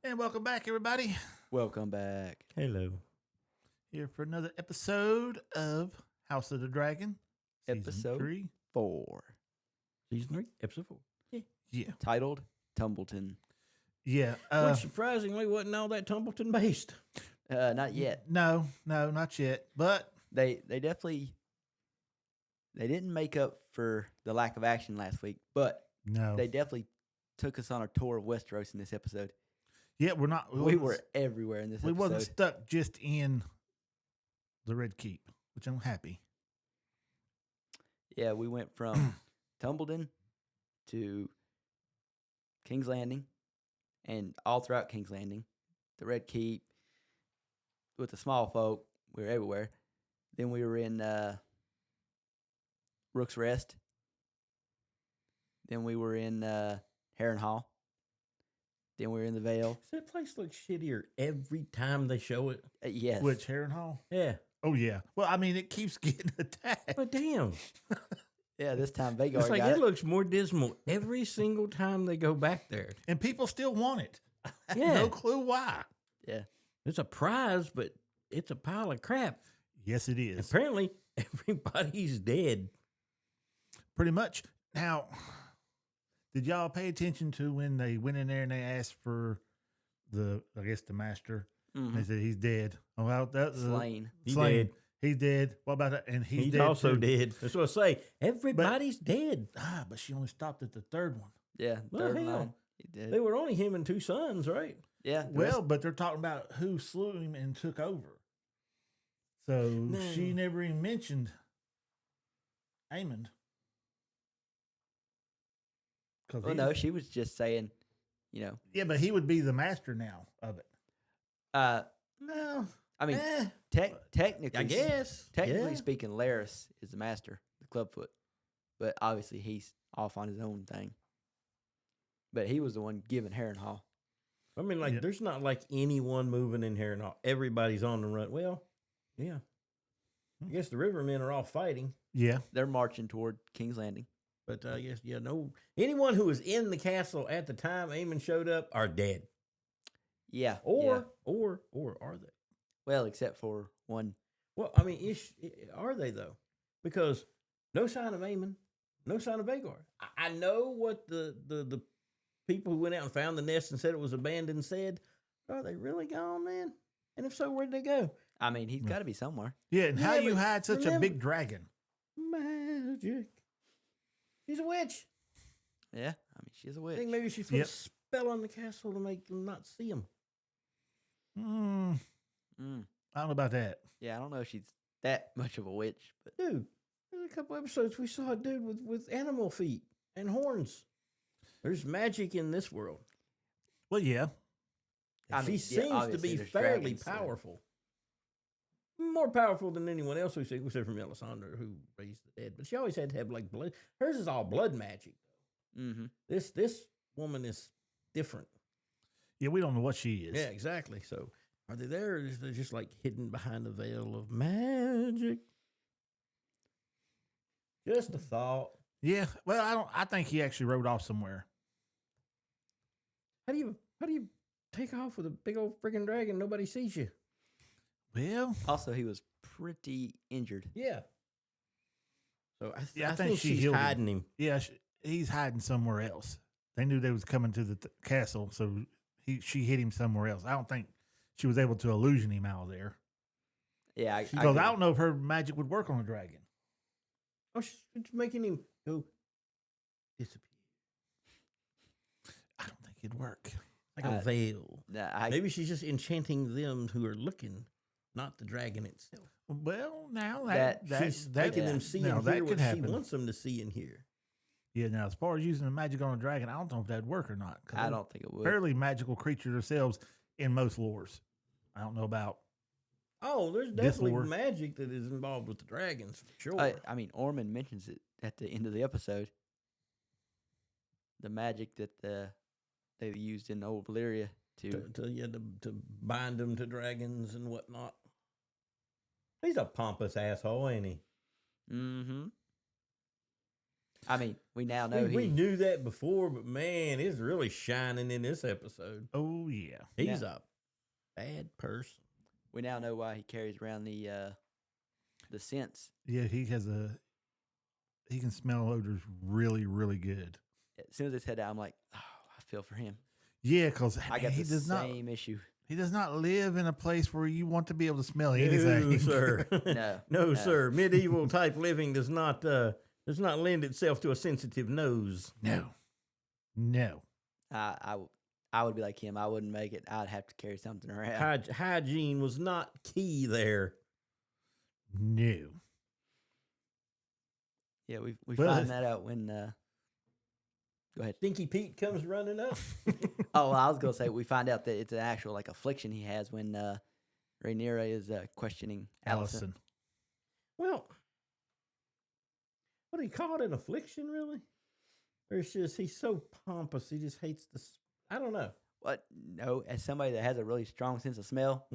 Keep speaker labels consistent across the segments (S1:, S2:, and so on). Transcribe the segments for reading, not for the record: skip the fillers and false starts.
S1: And welcome back, everybody.
S2: Welcome back.
S3: Hello.
S1: Here for another episode of House of the Dragon, season
S2: Episode
S1: 3.
S2: 4.
S3: Season 3, episode 4.
S1: Yeah,
S2: Titled Tumbleton.
S1: yeah.
S3: Which surprisingly wasn't all that Tumbleton based.
S2: Not yet.
S1: No, not yet. But
S2: They definitely didn't make up for the lack of action last week, but
S1: no,
S2: they definitely took us on a tour of Westeros in this episode.
S1: yeah, we're not.
S2: We were everywhere in this
S1: We
S2: episode.
S1: wasn't stuck just in the Red Keep, which I'm happy.
S2: Yeah, we went from Tumbleton to King's Landing, and all throughout King's Landing, the Red Keep, with the small folk, we were everywhere. Then we were in Rook's Rest. Then we were in Harrenhal. Then we were in the Vale.
S3: Does that place look shittier every time they show it?
S2: Yes.
S1: Which Harrenhal?
S3: Yeah.
S1: Oh yeah. Well, I mean, it keeps getting attacked.
S3: But damn.
S2: Yeah, this time Vagar
S3: It's like
S2: got
S3: it
S2: it.
S3: looks more dismal every single time they go back there.
S1: And people still want it.
S3: Yeah.
S1: No clue why.
S2: Yeah.
S3: It's a prize, but it's a pile of crap.
S1: Yes, it is.
S3: Apparently, everybody's dead.
S1: Pretty much. Now, did y'all pay attention to when they went in there and they asked for the master?
S2: Mhm.
S1: They said he's dead. Oh, well, that's
S2: Slain.
S3: He
S1: slain.
S3: dead.
S1: He's dead. What about that? And he's
S3: He's
S1: dead
S3: also
S1: too.
S3: dead. That's what I say. Everybody's dead.
S1: But she only stopped at the third one.
S2: Yeah.
S3: Well,
S2: Third
S3: hell.
S2: line. He did.
S3: They were only him and two sons, right?
S2: Yeah. the
S1: Well,
S2: rest-
S1: but they're talking about who slew him and took over. So she
S3: No.
S1: never even mentioned Aemond.
S2: well, no, she was just saying,
S1: Yeah, but he would be the master now of it.
S3: No.
S2: I mean,
S3: Eh,
S2: technically,
S3: I guess.
S2: technically
S3: Yeah.
S2: speaking, Laris is the master, the clubfoot. But obviously, he's off on his own thing. But he was the one giving Harrenhal.
S3: I mean, like,
S1: Yeah.
S3: there's not like anyone moving in here and all. Everybody's on the run. Well, yeah. I guess the Rivermen are all fighting,
S1: Yeah.
S2: They're marching toward King's Landing.
S3: but I guess no. Anyone who was in the castle at the time Aemon showed up are dead,
S2: Yeah.
S3: or
S2: yeah.
S3: are they?
S2: Well, except for one.
S3: Well, I mean, are they though? Because no sign of Aemon, no sign of Vagar. I know what the people who went out and found the nest and said it was abandoned said. Are they really gone then? And if so, where'd they go?
S2: I mean, he's
S1: Yeah.
S2: got to be somewhere.
S1: Yeah, and how
S3: Yeah,
S1: you
S3: but
S1: hide such a
S3: remember-
S1: big dragon?
S3: Magic. She's a witch.
S2: Yeah. I mean, she's a
S3: I
S2: witch.
S3: think maybe she put
S1: Yep.
S3: a spell on the castle to make them not see him.
S1: Mm,
S2: Mm.
S1: I don't know about that.
S2: Yeah, I don't know if she's that much of a witch, but
S3: Dude, there's a couple episodes we saw a dude with animal feet and horns. There's magic in this world.
S1: Well, yeah.
S2: I
S3: She
S2: mean, yeah,
S3: seems to
S2: obviously
S3: be
S2: there's
S3: fairly
S2: dragons, so-
S3: powerful. More powerful than anyone else we see, except for Melisandre, who raised the dead. But she always had to have like blood. Hers is all blood magic.
S2: Mm-hmm.
S3: This woman is different.
S1: Yeah, we don't know what she is.
S3: Yeah, exactly. So are they there, or is they just like hidden behind a veil of magic? Just a thought.
S1: Yeah. Well, I think he actually rode off somewhere.
S3: How do you take off with a big old freaking dragon? Nobody sees you.
S1: Well,
S2: Also, he was pretty injured.
S3: Yeah. So
S1: Yeah,
S3: I think
S1: she
S3: she's
S1: healed him.
S3: hiding him.
S1: yeah, he's hiding somewhere else. They knew they was coming to the castle, so she hit him somewhere else. I don't think she was able to illusion him out of there.
S2: Yeah,
S1: Because I don't know if her magic would work on a dragon.
S3: Oh, she's making him go disappear
S1: I don't think it'd work.
S3: like a veil.
S2: Nah,
S3: Maybe she's just enchanting them who are looking, not the dragon itself.
S1: Well, now
S3: She's
S1: that
S3: making them see
S1: now
S3: and
S1: that
S3: hear
S1: could
S3: what she
S1: happen.
S3: wants them to see and hear.
S1: Yeah, now as far as using the magic on a dragon, I don't know if that'd work or not. 'Cause
S2: I
S1: they're
S2: don't think it would.
S1: fairly magical creatures themselves in most lores. I don't know about.
S3: Oh, there's
S1: This
S3: definitely
S1: lore.
S3: magic that is involved with the dragons, for sure.
S2: I mean, Ormond mentions it at the end of the episode. The magic that they used in Old Valyria
S3: to bind them to dragons and whatnot. He's a pompous asshole, ain't he?
S2: Mm-hmm. I mean, we now know
S3: we knew that before, but man, it's really shining in this episode.
S1: Oh yeah.
S3: He's a bad person.
S2: we now know why he carries around the scents.
S1: Yeah, he can smell odors really, really good.
S2: As soon as they said that, I'm like, oh, I feel for him.
S1: Yeah, because
S2: I got
S1: he
S2: the
S1: does not.
S2: same issue.
S1: He does not live in a place where you want to be able to smell anything.
S3: No, sir.
S2: No,
S3: sir. Medieval type living does not lend itself to a sensitive nose.
S1: No.
S2: I would be like him. I wouldn't make it. I'd have to carry something around.
S3: Hygiene was not key there.
S1: No.
S2: Yeah, we
S1: Well,
S2: find that out when. Go ahead.
S3: Stinky Pete comes running up.
S2: Oh, well, I was gonna say we find out that it's an actual like affliction he has when Rhaenyra is questioning Allison.
S3: Well, what do you call it? An affliction, really? Or it's just he's so pompous, he just hates the. I don't know.
S2: What? No, as somebody that has a really strong sense of smell,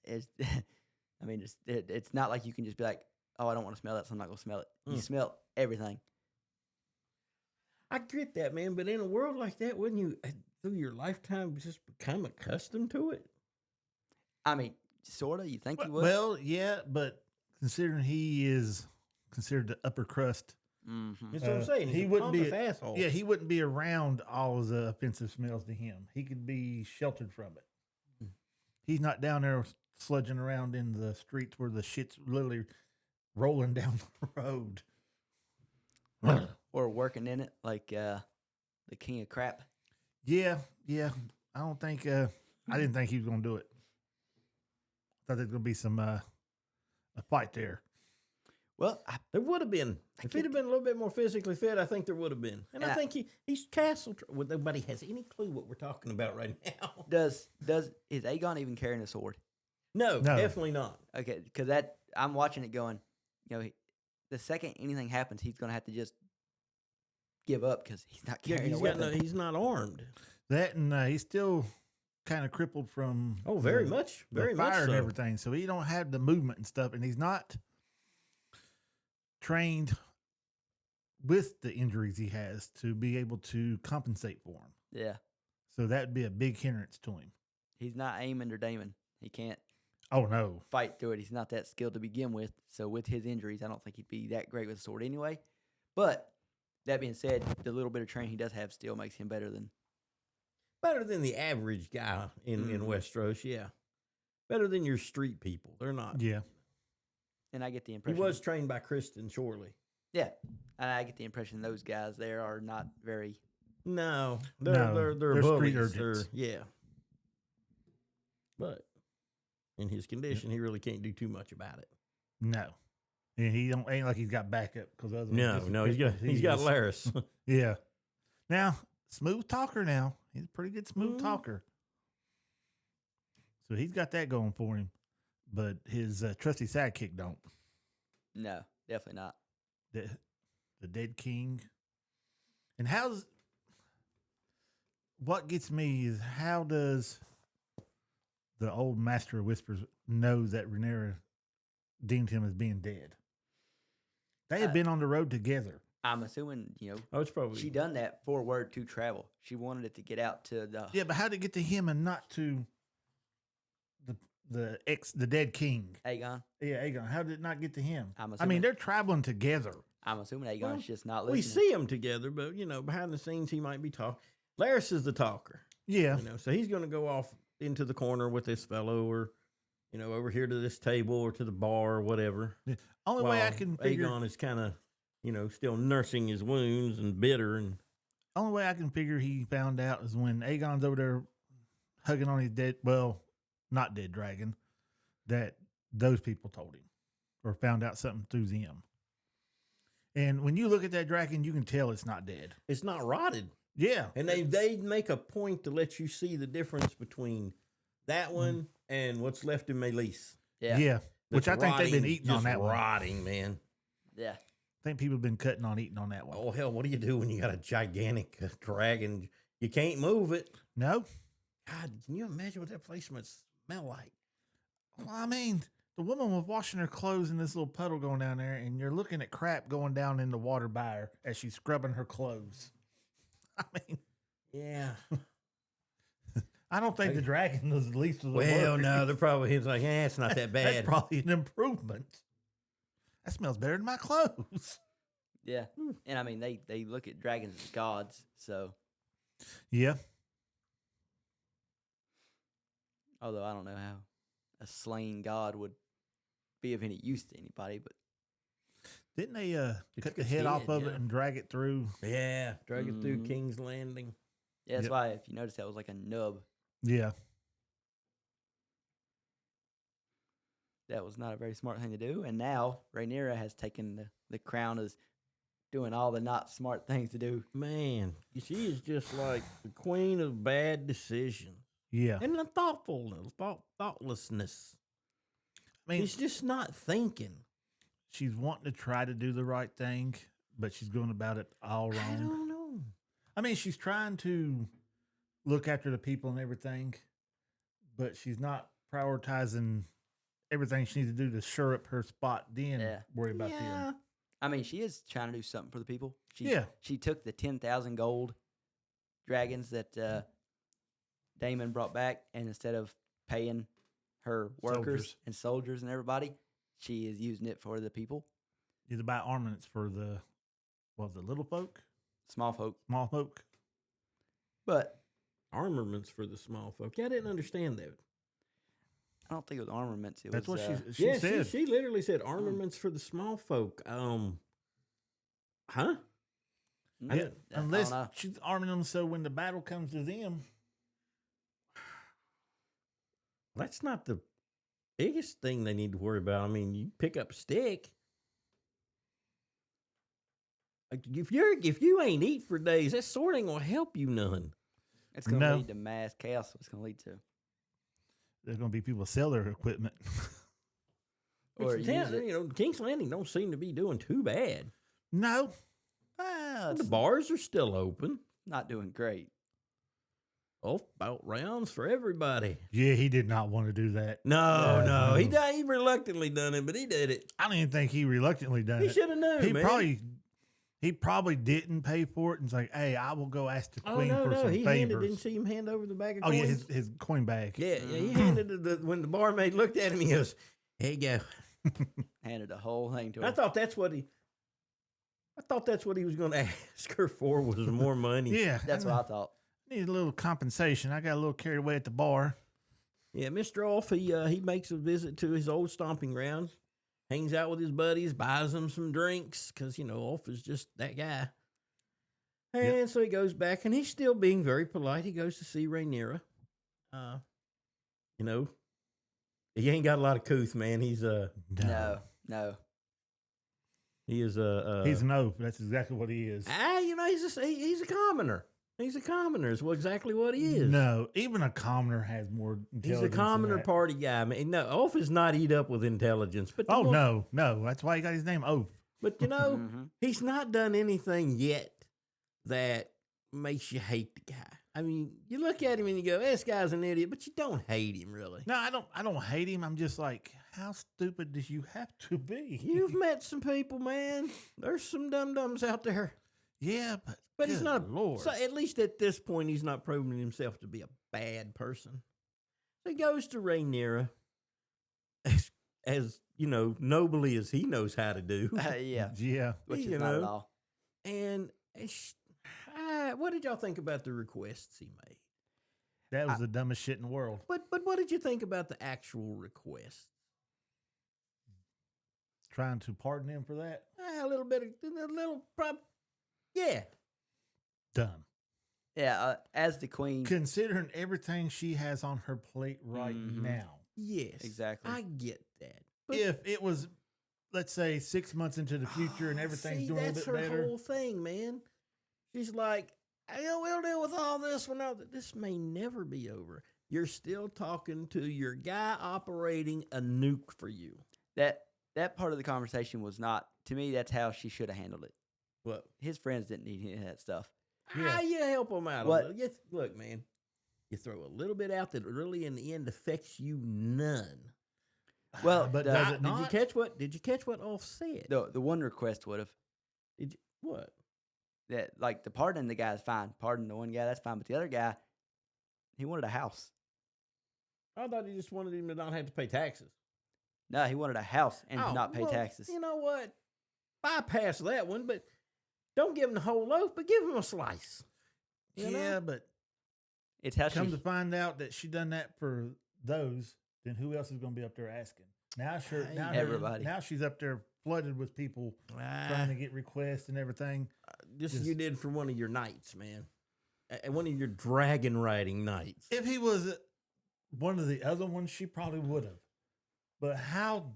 S2: it's. I mean, it's not like you can just be like, oh, I don't want to smell that, so I'm not gonna smell it. You smell everything.
S3: I get that, man, but in a world like that, wouldn't you, through your lifetime, just become accustomed to it?
S2: I mean, sort of. You think you would?
S1: Well, yeah, but considering he is considered the upper crust,
S3: That's what I'm saying. He's
S1: he
S3: a
S1: wouldn't be
S3: pompous asshole.
S1: Yeah, he wouldn't be around all of the offensive smells to him. He could be sheltered from it. He's not down there sludging around in the streets where the shit's literally rolling down the road.
S2: Or working in it like the king of crap.
S1: Yeah. I don't think. I didn't think he was going to do it. Thought there's going to be some a fight there.
S2: Well,
S3: There would have been. If he'd have been a little bit more physically fit, I think there would have been. And I think he's castle. Well, nobody has any clue what we're talking about right now.
S2: is Aegon even carrying a sword?
S3: No, definitely not.
S2: Okay, because I'm watching it going, the second anything happens, he's gonna have to just give up because he's not carrying a weapon.
S3: He's not armed.
S1: That and he's still kind of crippled from
S3: very much
S1: fire
S3: so.
S1: and everything. So he don't have the movement and stuff, and he's not trained with the injuries he has to be able to compensate for them.
S2: Yeah,
S1: So that'd be a big hindrance to him.
S2: he's not aiming or Damon. He can't
S1: Oh no.
S2: fight through it. He's not that skilled to begin with. So with his injuries, I don't think he'd be that great with a sword anyway. But that being said, the little bit of training he does have still makes him better than
S3: the average guy in Westeros. Yeah, better than your street people. They're not.
S1: Yeah.
S2: And I get the
S3: He
S2: impression
S3: was trained by Kristen Shorley.
S2: Yeah, and I get the impression those guys there are not very.
S3: No, they're
S1: They're street
S3: bullies.
S1: urchins.
S3: Yeah, but in his condition, he really can't do too much about it.
S1: No. And he ain't like he's got backup because
S3: No, he's got Laris.
S1: Yeah. Now, smooth talker now. He's a pretty good smooth talker. So he's got that going for him. But his trusty sidekick don't.
S2: No, definitely not.
S1: The Dead King. And what gets me is how does the old Master of Whispers know that Rhaenyra deemed him as being dead? They had been on the road together.
S2: I'm assuming,
S3: It's probably
S2: she done that for word to travel. She wanted it to get out to the.
S1: Yeah, but how did it get to him and not to the Dead King?
S2: Aegon.
S1: Yeah, Aegon. How did it not get to him?
S2: I'm
S1: I mean, they're traveling together.
S2: I'm assuming Aegon's just not listening.
S3: we see them together, but behind the scenes he might be talking. Laris is the talker.
S1: Yeah.
S3: So he's going to go off into the corner with this fellow, or over here to this table or to the bar or whatever.
S1: Yeah. Only way I can figure.
S3: Aegon is kind of still nursing his wounds and bitter, and
S1: Only way I can figure he found out is when Aegon's over there hugging on his dead, well, not dead dragon, that those people told him or found out something through them. And when you look at that dragon, you can tell it's not dead.
S3: it's not rotted.
S1: Yeah.
S3: And they make a point to let you see the difference between that one and what's left in Meleese.
S2: Yeah.
S1: Yeah. Which I
S3: That's
S1: think they've been
S3: rotting,
S1: eating on
S3: just
S1: that one.
S3: rotting, man.
S2: Yeah.
S1: I think people have been cutting on eating on that one.
S3: Oh, hell, what do you do when you got a gigantic dragon? You can't move it.
S1: No?
S3: God, can you imagine what that place must smell like?
S1: Well, I mean, The woman was washing her clothes in this little puddle going down there, and you're looking at crap going down in the water by her as she's scrubbing her clothes. I mean,
S3: Yeah.
S1: I don't think the dragon was the least of the
S3: Well,
S1: worries.
S3: no, they're probably he's like, it's not that bad.
S1: That's probably an improvement. That smells better than my clothes.
S2: Yeah. And I mean, they look at dragons as gods. So,
S1: Yeah.
S2: although I don't know how a slain god would be of any use to anybody, but
S1: Didn't they cut
S3: took
S1: the
S3: its
S1: head off
S3: head,
S1: of
S3: yeah.
S1: it and drag it through?
S3: Yeah, drag it through
S2: Mhm.
S3: King's Landing.
S2: yeah, that's
S1: Yep.
S2: why if you notice that was like a nub.
S1: Yeah.
S2: That was not a very smart thing to do. And now Rhaenyra has taken the crown as doing all the not smart things to do.
S3: Man, she is just like the queen of bad decisions
S1: Yeah.
S3: and the thoughtlessness.
S1: I mean,
S3: She's just not thinking.
S1: she's wanting to try to do the right thing, but she's going about it all
S3: I
S1: wrong.
S3: don't know.
S1: I mean, she's trying to look after the people and everything, but she's not prioritizing everything she needs to do to shore up her spot, then
S2: Yeah.
S1: worry about
S3: Yeah.
S1: them.
S2: I mean, she is trying to do something for the people.
S1: Yeah.
S2: She took the 10,000 gold dragons that Damon brought back, and instead of paying her workers
S1: Soldiers.
S2: and soldiers and everybody, she is using it for the people,
S1: You to buy armaments for the little folk,
S2: small folk.
S1: small folk.
S2: But
S3: Armaments for the small folk. I didn't understand that.
S2: I don't think it was armaments. It
S1: That's
S2: was,
S1: what she
S3: Yeah,
S1: said.
S3: she literally said armaments for the small folk. Huh?
S2: I
S1: Yeah,
S2: don't
S1: unless
S2: know.
S1: she's arming them so when the battle comes to them.
S3: That's not the biggest thing they need to worry about. I mean, you pick up a stick. Like, if you ain't eat for days, that sword ain't gonna help you none.
S2: It's going to
S1: No.
S2: lead to mass chaos. It's going to lead to.
S1: There's going to be people sell their equipment.
S2: Or
S3: It's
S2: use it.
S3: you know, King's Landing don't seem to be doing too bad.
S1: No,
S2: Well,
S3: The
S2: it's
S3: bars are still open.
S2: not doing great.
S3: Off bout rounds for everybody.
S1: yeah, he did not want to do that.
S3: No,
S1: No.
S3: he reluctantly done it, but he did it.
S1: I don't even think he reluctantly done
S3: He
S1: it.
S3: should have known,
S1: He
S3: man.
S1: probably didn't pay for it and was like, "Hey, I will go ask the
S3: Oh
S1: queen
S3: no,
S1: for
S3: no,
S1: some
S3: he
S1: favors."
S3: didn't see him hand over the bag of
S1: Oh
S3: coins.
S1: yeah, his coin bag.
S3: Yeah, he
S2: Mhm.
S3: handed it when the barmaid looked at him. He goes, "Here you go."
S2: Handed the whole thing to her.
S3: I thought that's what he was going to ask her for was more money.
S1: Yeah,
S2: That's what I thought.
S1: need a little compensation. I got a little carried away at the bar.
S3: Yeah, Mr. Ulf, he makes a visit to his old stomping grounds, hangs out with his buddies, buys them some drinks because Ulf is just that guy. And so he goes back, and he's still being very polite. He goes to see Rhaenyra. He ain't got a lot of couth, man. He's
S2: No.
S3: he is
S1: He's an oaf. That's exactly what he is.
S3: he's a commoner. He's a commoner. Is exactly what he is.
S1: No, even a commoner has more
S3: He's
S1: intelligence.
S3: a
S1: than
S3: commoner
S1: that.
S3: party guy. Man, no, Ulf is not eat up with intelligence. But
S1: Oh no. That's why he got his name Oaf.
S3: But
S2: Mhm.
S3: he's not done anything yet that makes you hate the guy. I mean, you look at him and you go, "This guy's an idiot," but you don't hate him really.
S1: No, I don't hate him. I'm just like, how stupid does you have to be?
S3: You've met some people, man. There's some dum dums out there.
S1: Yeah,
S3: But he's
S1: good
S3: not.
S1: Lord.
S3: So at least at this point, he's not proving himself to be a bad person. So he goes to Rhaenyra, as nobly as he knows how to do.
S2: Yeah.
S1: Yeah.
S2: Which
S3: You
S2: is not at
S3: know.
S2: all.
S3: And what did y'all think about the requests he made?
S1: That was the dumbest shit in the world.
S3: But what did you think about the actual request?
S1: Trying to pardon him for that?
S3: Yeah.
S1: Dumb.
S2: Yeah. As the queen.
S1: Considering everything she has on her plate right
S2: Mhm.
S1: now.
S3: Yes.
S2: Exactly.
S3: I get that. But
S1: If it was, let's say, 6 months into the future and everything's doing a
S3: that's
S1: little bit
S3: her
S1: better.
S3: whole thing, man. She's like, we'll deal with all this when this may never be over. You're still talking to your guy operating a nuke for you.
S2: That part of the conversation was not, to me, that's how she should have handled it.
S3: What?
S2: His friends didn't need any of that stuff.
S1: Yeah.
S3: How you help him out?
S2: What?
S3: A little? Look, man, you throw a little bit out that really in the end affects you none.
S2: Well,
S1: but
S2: the-
S1: does
S3: Now,
S1: it not?
S3: Did you catch what Ulf said?
S2: the one request would have
S3: Did you, what?
S2: that like the pardon the guy is fine. Pardon the one guy, that's fine. But the other guy, he wanted a house.
S3: I thought he just wanted him to not have to pay taxes.
S2: No, he wanted a house and to
S3: Oh,
S2: not pay
S3: well,
S2: taxes.
S3: You know what? Bypass that one, but don't give him the whole loaf, but give him a slice. You know?
S1: Yeah, but
S2: It's how
S1: come
S2: she.
S1: to find out that she done that for those, then who else is going to be up there asking? Now,
S2: Everybody.
S1: Now she's up there flooded with people trying to get requests and everything.
S3: This
S1: Just-
S3: you did for one of your nights, man. One of your dragon riding nights.
S1: If he was one of the other ones, she probably would have. But how?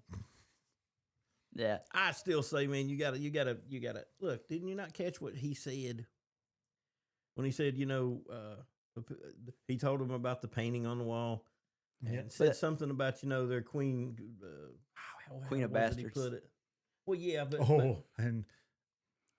S2: Yeah.
S3: I still say, man, you gotta look. Didn't you not catch what he said when he said, he told him about the painting on the wall and
S1: Yeah.
S3: said
S2: But-
S3: something about their queen,
S2: Queen of
S3: how did he
S2: Bastards.
S3: put it? Well, yeah, but
S1: And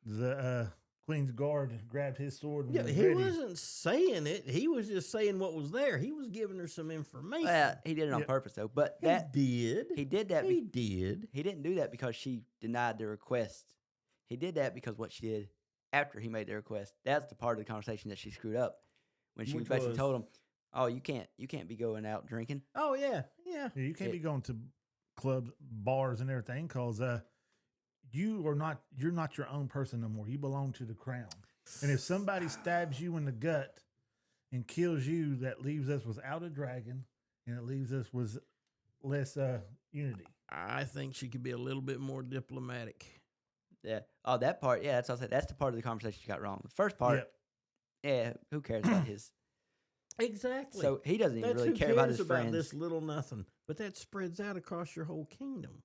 S1: the Queen's Guard grabbed his sword. And
S3: yeah,
S1: was
S3: he
S1: ready.
S3: wasn't saying it. He was just saying what was there. He was giving her some information.
S2: Well, he did it on
S1: Yeah.
S2: purpose though. But
S3: he
S2: that
S3: did.
S2: he did that.
S3: He did.
S2: He didn't do that because she denied the request. He did that because what she did after he made the request. That's the part of the conversation that she screwed up when she
S3: Which
S2: basically
S3: was?
S2: told him, "Oh, you can't be going out drinking."
S3: Oh yeah, yeah.
S1: Yeah, you can't
S2: It-
S1: be going to clubs, bars, and everything because you're not your own person no more. You belong to the crown. And if somebody stabs you in the gut and kills you, that leaves us without a dragon, and it leaves us with less unity.
S3: I think she could be a little bit more diplomatic.
S2: Yeah. Oh, that part. Yeah, that's what I said. That's the part of the conversation she got wrong. The first part. Yeah. Who cares about his?
S3: Exactly.
S2: So he doesn't even
S3: That's
S2: really
S3: who
S2: care about
S3: cares
S2: his
S3: about
S2: friends.
S3: this little nothing. But that spreads out across your whole kingdom.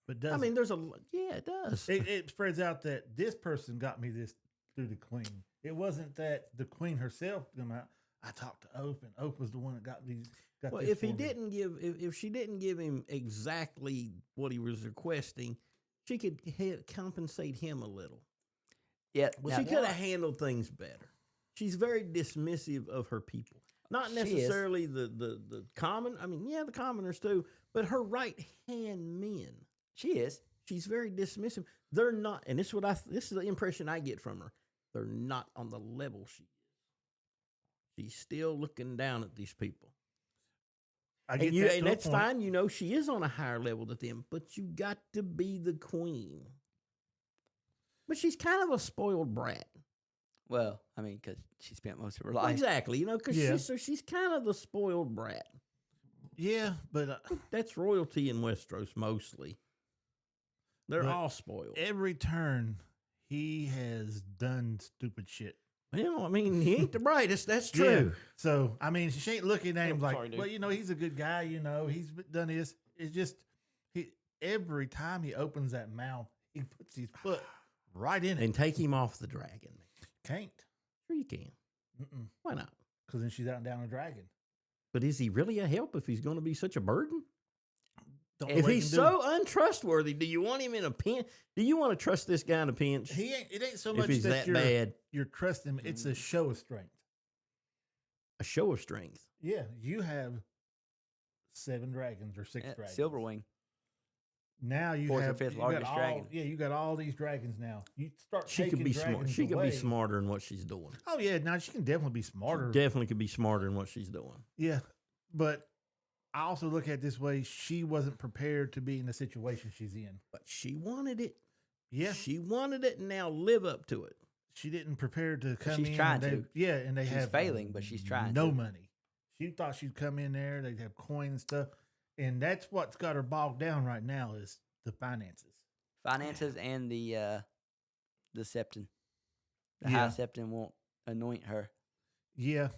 S1: But does
S3: I mean, it does.
S1: it spreads out that this person got me this through the queen. It wasn't that the queen herself come out. I talked to Ope, and Ope was the one that got these.
S3: Well,
S1: this
S3: if he
S1: for me.
S3: didn't give, if she didn't give him exactly what he was requesting, she could compensate him a little.
S2: Yeah.
S3: Well,
S2: now-
S3: she could have handled things better. She's very dismissive of her people. Not
S2: She is.
S3: necessarily the common. I mean, yeah, the commoners too, but her right hand men.
S2: she is.
S3: She's very dismissive. They're not, and this is the impression I get from her. They're not on the level she is. She's still looking down at these people.
S1: I get
S3: And,
S1: that to
S3: and
S1: a
S3: that's
S1: point.
S3: fine. She is on a higher level than them, but you got to be the queen. But she's kind of a spoiled brat.
S2: Well, I mean, because she spent most of her
S3: Well,
S2: life.
S3: exactly. Because
S1: Yeah.
S3: she's kind of the spoiled brat.
S1: Yeah, but
S3: That's royalty in Westeros mostly. They're
S1: But
S3: all spoiled.
S1: every turn he has done stupid shit.
S3: Well, I mean, he ain't the brightest. That's
S1: Yeah.
S3: true.
S1: So I mean, she ain't looking at him
S3: Oh,
S1: like,
S3: sorry, dude.
S1: well, he's a good guy. He's done this. It's just every time he opens that mouth, he puts his foot right in it.
S3: And take him off the dragon.
S1: Can't,
S3: Sure you can. Why not?
S1: because then she's out and down a dragon.
S3: But is he really a help if he's going to be such a burden?
S1: Don't
S3: If
S1: know what he
S3: he's
S1: can do.
S3: so untrustworthy, do you want him in a pinch? Do you want to trust this guy in a pinch?
S1: he ain't. It ain't so
S3: If
S1: much
S3: he's that
S1: you're,
S3: bad,
S1: you're trusting him. It's a show of strength.
S3: a show of strength.
S1: Yeah, you have 7 dragons or 6
S2: Yeah,
S1: dragons.
S2: Silverwing.
S1: Now you
S2: Fourth or
S1: have
S2: fifth
S1: you got
S2: largest
S1: all-
S2: dragon.
S1: Yeah, you got all these dragons now. You start.
S3: She could
S1: taking
S3: be smart.
S1: dragons
S3: She could
S1: away.
S3: be smarter in what she's doing.
S1: Oh yeah, now she can definitely be smarter.
S3: She definitely could be smarter in what she's doing.
S1: Yeah, but I also look at it this way: she wasn't prepared to be in the situation she's in.
S3: But she wanted it.
S1: Yeah,
S3: She wanted it, and now live up to it.
S1: she didn't prepare to come
S2: she's
S1: in.
S2: trying
S1: and
S2: to.
S1: Yeah, and they
S2: She's
S1: have
S2: failing, but she's trying
S1: no
S2: to.
S1: money. She thought she'd come in there. They'd have coin and stuff, and that's what's got her bogged down right now is the finances.
S2: Finances and the septon. The
S1: Yeah.
S2: high septon won't anoint her.
S1: Yeah,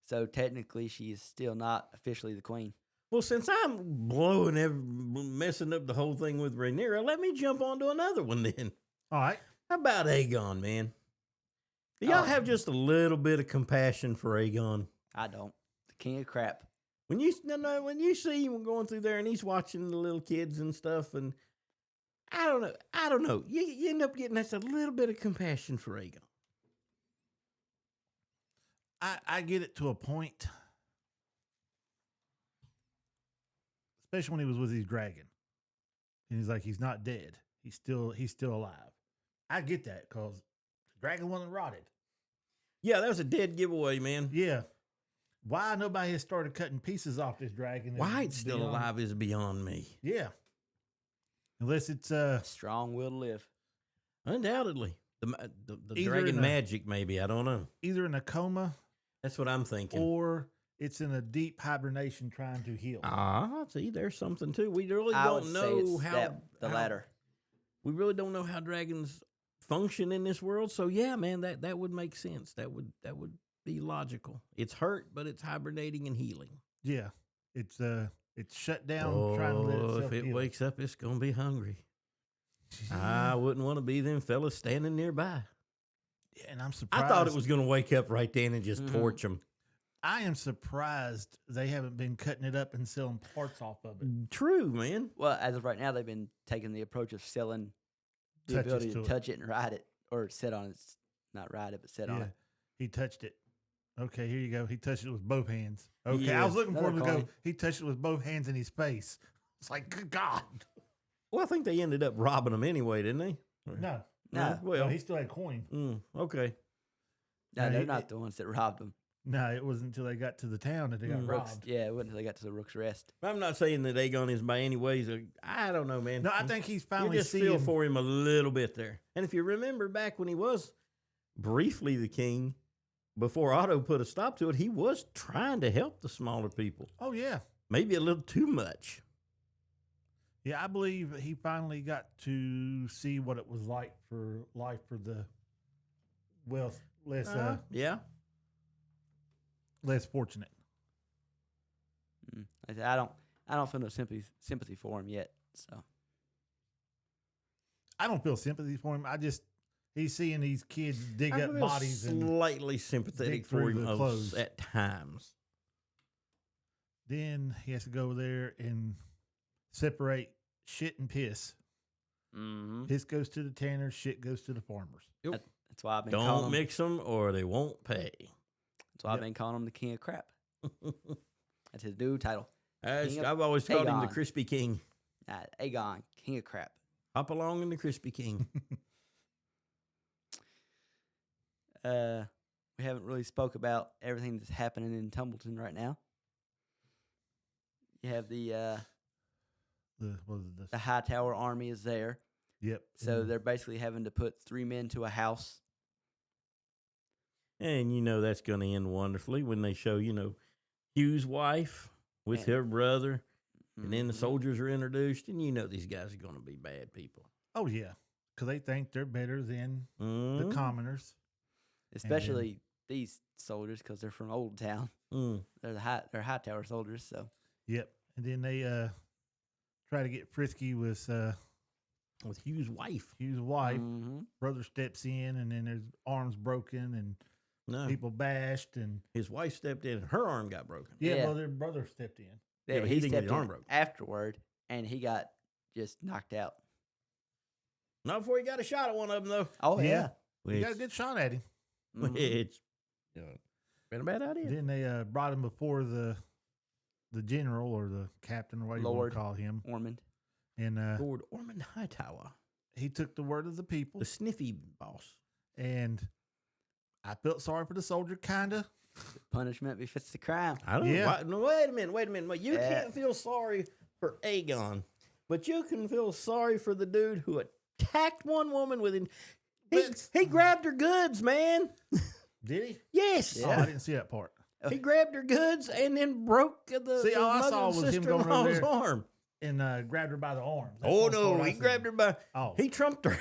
S2: So technically, she is still not officially the queen.
S3: Well, since I'm messing up the whole thing with Rhaenyra, let me jump on to another one then.
S1: all right.
S3: How about Aegon, man? Do y'all
S2: Oh.
S3: have just a little bit of compassion for Aegon?
S2: I don't. The king of crap.
S3: When you see him going through there and he's watching the little kids and stuff, and I don't know. You end up getting that's a little bit of compassion for Aegon.
S1: I get it to a point, especially when he was with his dragon. And he's like, he's not dead. He's still alive. I get that because the dragon wasn't rotted.
S3: Yeah, that was a dead giveaway, man.
S1: Yeah. Why nobody has started cutting pieces off this dragon?
S3: Why it's still
S1: beyond-
S3: alive is beyond me.
S1: Yeah. Unless it's
S2: Strong will to live.
S3: Undoubtedly. The
S1: Either
S3: dragon
S1: in a-
S3: magic, maybe. I don't know.
S1: either in a coma
S3: That's what I'm thinking.
S1: or it's in a deep hibernation trying to heal.
S3: See, there's something too. We really
S2: I would
S3: don't
S2: say
S3: know
S2: it's
S3: how
S2: the
S3: how-
S2: latter.
S3: We really don't know how dragons function in this world. So yeah, man, that would make sense. That would be logical. It's hurt, but it's hibernating and healing.
S1: Yeah. It's shut down trying to let itself
S3: if it
S1: heal.
S3: wakes up, it's gonna be hungry. I wouldn't want to be them fellas standing nearby.
S1: Yeah, and I'm surprised.
S3: I thought it was gonna wake up right then and just
S2: Mhm.
S3: torch them.
S1: I am surprised they haven't been cutting it up and selling parts off of it.
S3: True, man.
S2: Well, as of right now, they've been taking the approach of selling the
S1: Touches
S2: ability
S1: to
S2: to
S1: it.
S2: touch it and ride it, or sit on it. Not ride it, but sit on
S1: Yeah.
S2: it.
S1: He touched it. Okay, here you go. He touched it with both hands. Okay,
S3: Yeah.
S1: I was looking for him to
S2: Another
S1: go.
S2: coin.
S1: He touched it with both hands in his face. It's like, good God.
S3: Well, I think they ended up robbing them anyway, didn't they?
S1: No.
S2: No.
S3: Well,
S1: he still had coin.
S3: okay.
S2: No,
S1: No,
S2: they're
S1: he-
S2: not the ones that robbed them.
S1: No, it wasn't until they got to the town that they got
S2: Rook's,
S1: robbed.
S2: yeah, it wasn't until they got to the Rook's Rest.
S3: I'm not saying that Aegon is by any ways. I don't know, man.
S1: No, I think he's
S3: you
S1: finally
S3: just
S1: seeing.
S3: feel for him a little bit there. And if you remember back when he was briefly the king, before Otto put a stop to it, he was trying to help the smaller people.
S1: Oh, yeah.
S3: Maybe a little too much.
S1: Yeah, I believe he finally got to see what it was like for life for the
S3: Yeah.
S1: less fortunate.
S2: I said, I don't feel no sympathy for him yet. So
S1: I don't feel sympathy for him. He's seeing these kids dig
S3: I
S1: up
S3: feel
S1: bodies and
S3: slightly sympathetic
S1: dig
S3: for
S1: through
S3: him
S1: the clothes.
S3: at times.
S1: then he has to go there and separate shit and piss. Piss goes to the tanners, shit goes to the farmers.
S2: that's why I've been
S3: Don't
S2: calling him.
S3: mix them or they won't pay.
S2: That's why I've
S1: Yep.
S2: been calling him the King of Crap. That's his new title. King of
S3: I've always called him the
S2: Aegon.
S3: Crispy King.
S2: Aegon, King of Crap.
S3: Hop along in the Crispy King.
S2: We haven't really spoke about everything that's happening in Tumbleton right now. You have the
S1: What is it,
S2: the Hightower army is there,
S1: Yep.
S2: so they're basically having to put 3 men to a house.
S3: And you know that's going to end wonderfully when they show, Hugh's wife with
S2: And-
S3: her brother. And then the
S2: Mhm.
S3: soldiers are introduced. And you know these guys are going to be bad people.
S1: Oh, yeah. Because they think they're better than
S3: Mm.
S1: the commoners.
S2: Especially these soldiers because they're from Old Town.
S3: Mm.
S2: They're Hightower soldiers. So
S1: Yep. And then they try to get frisky with
S3: With Hugh's wife.
S1: Hugh's wife.
S2: Mhm.
S1: Brother steps in, and then there's arms broken and
S3: No.
S1: people bashed. And
S3: His wife stepped in and her arm got broken.
S1: yeah,
S2: Yeah.
S1: well, their brother stepped in.
S3: Yeah, but he didn't get his
S2: stepped
S3: arm
S2: in
S3: broken.
S2: afterward, and he got just knocked out.
S3: Not before he got a shot at one of them, though.
S2: Oh
S1: Yeah.
S2: yeah,
S1: He got a good shot at him.
S2: Mhm.
S3: It's been a bad idea.
S1: Then they brought him before the general or the captain or what you want
S2: Lord.
S1: to call him.
S2: Ormond.
S1: And
S3: Lord Ormond Hightower,
S1: he took the word of the people.
S3: the sniffy boss.
S1: And I felt sorry for the soldier, kind of.
S2: Punishment befits the crime.
S3: I don't
S1: Yeah.
S3: know. Why, no, wait a minute. You
S2: Yeah.
S3: can't feel sorry for Aegon, but you can feel sorry for the dude who attacked one woman with him. He grabbed her goods, man.
S1: Did he?
S3: Yes.
S1: Oh, I didn't see that part.
S3: He grabbed her goods and then broke the
S1: See, all I
S3: mother
S1: saw
S3: and
S1: was him going over
S3: sister-in-law's
S1: there.
S3: arm.
S1: And grabbed her by the arm.
S3: Oh, no. He grabbed her by...
S1: Oh.
S3: He trumped her.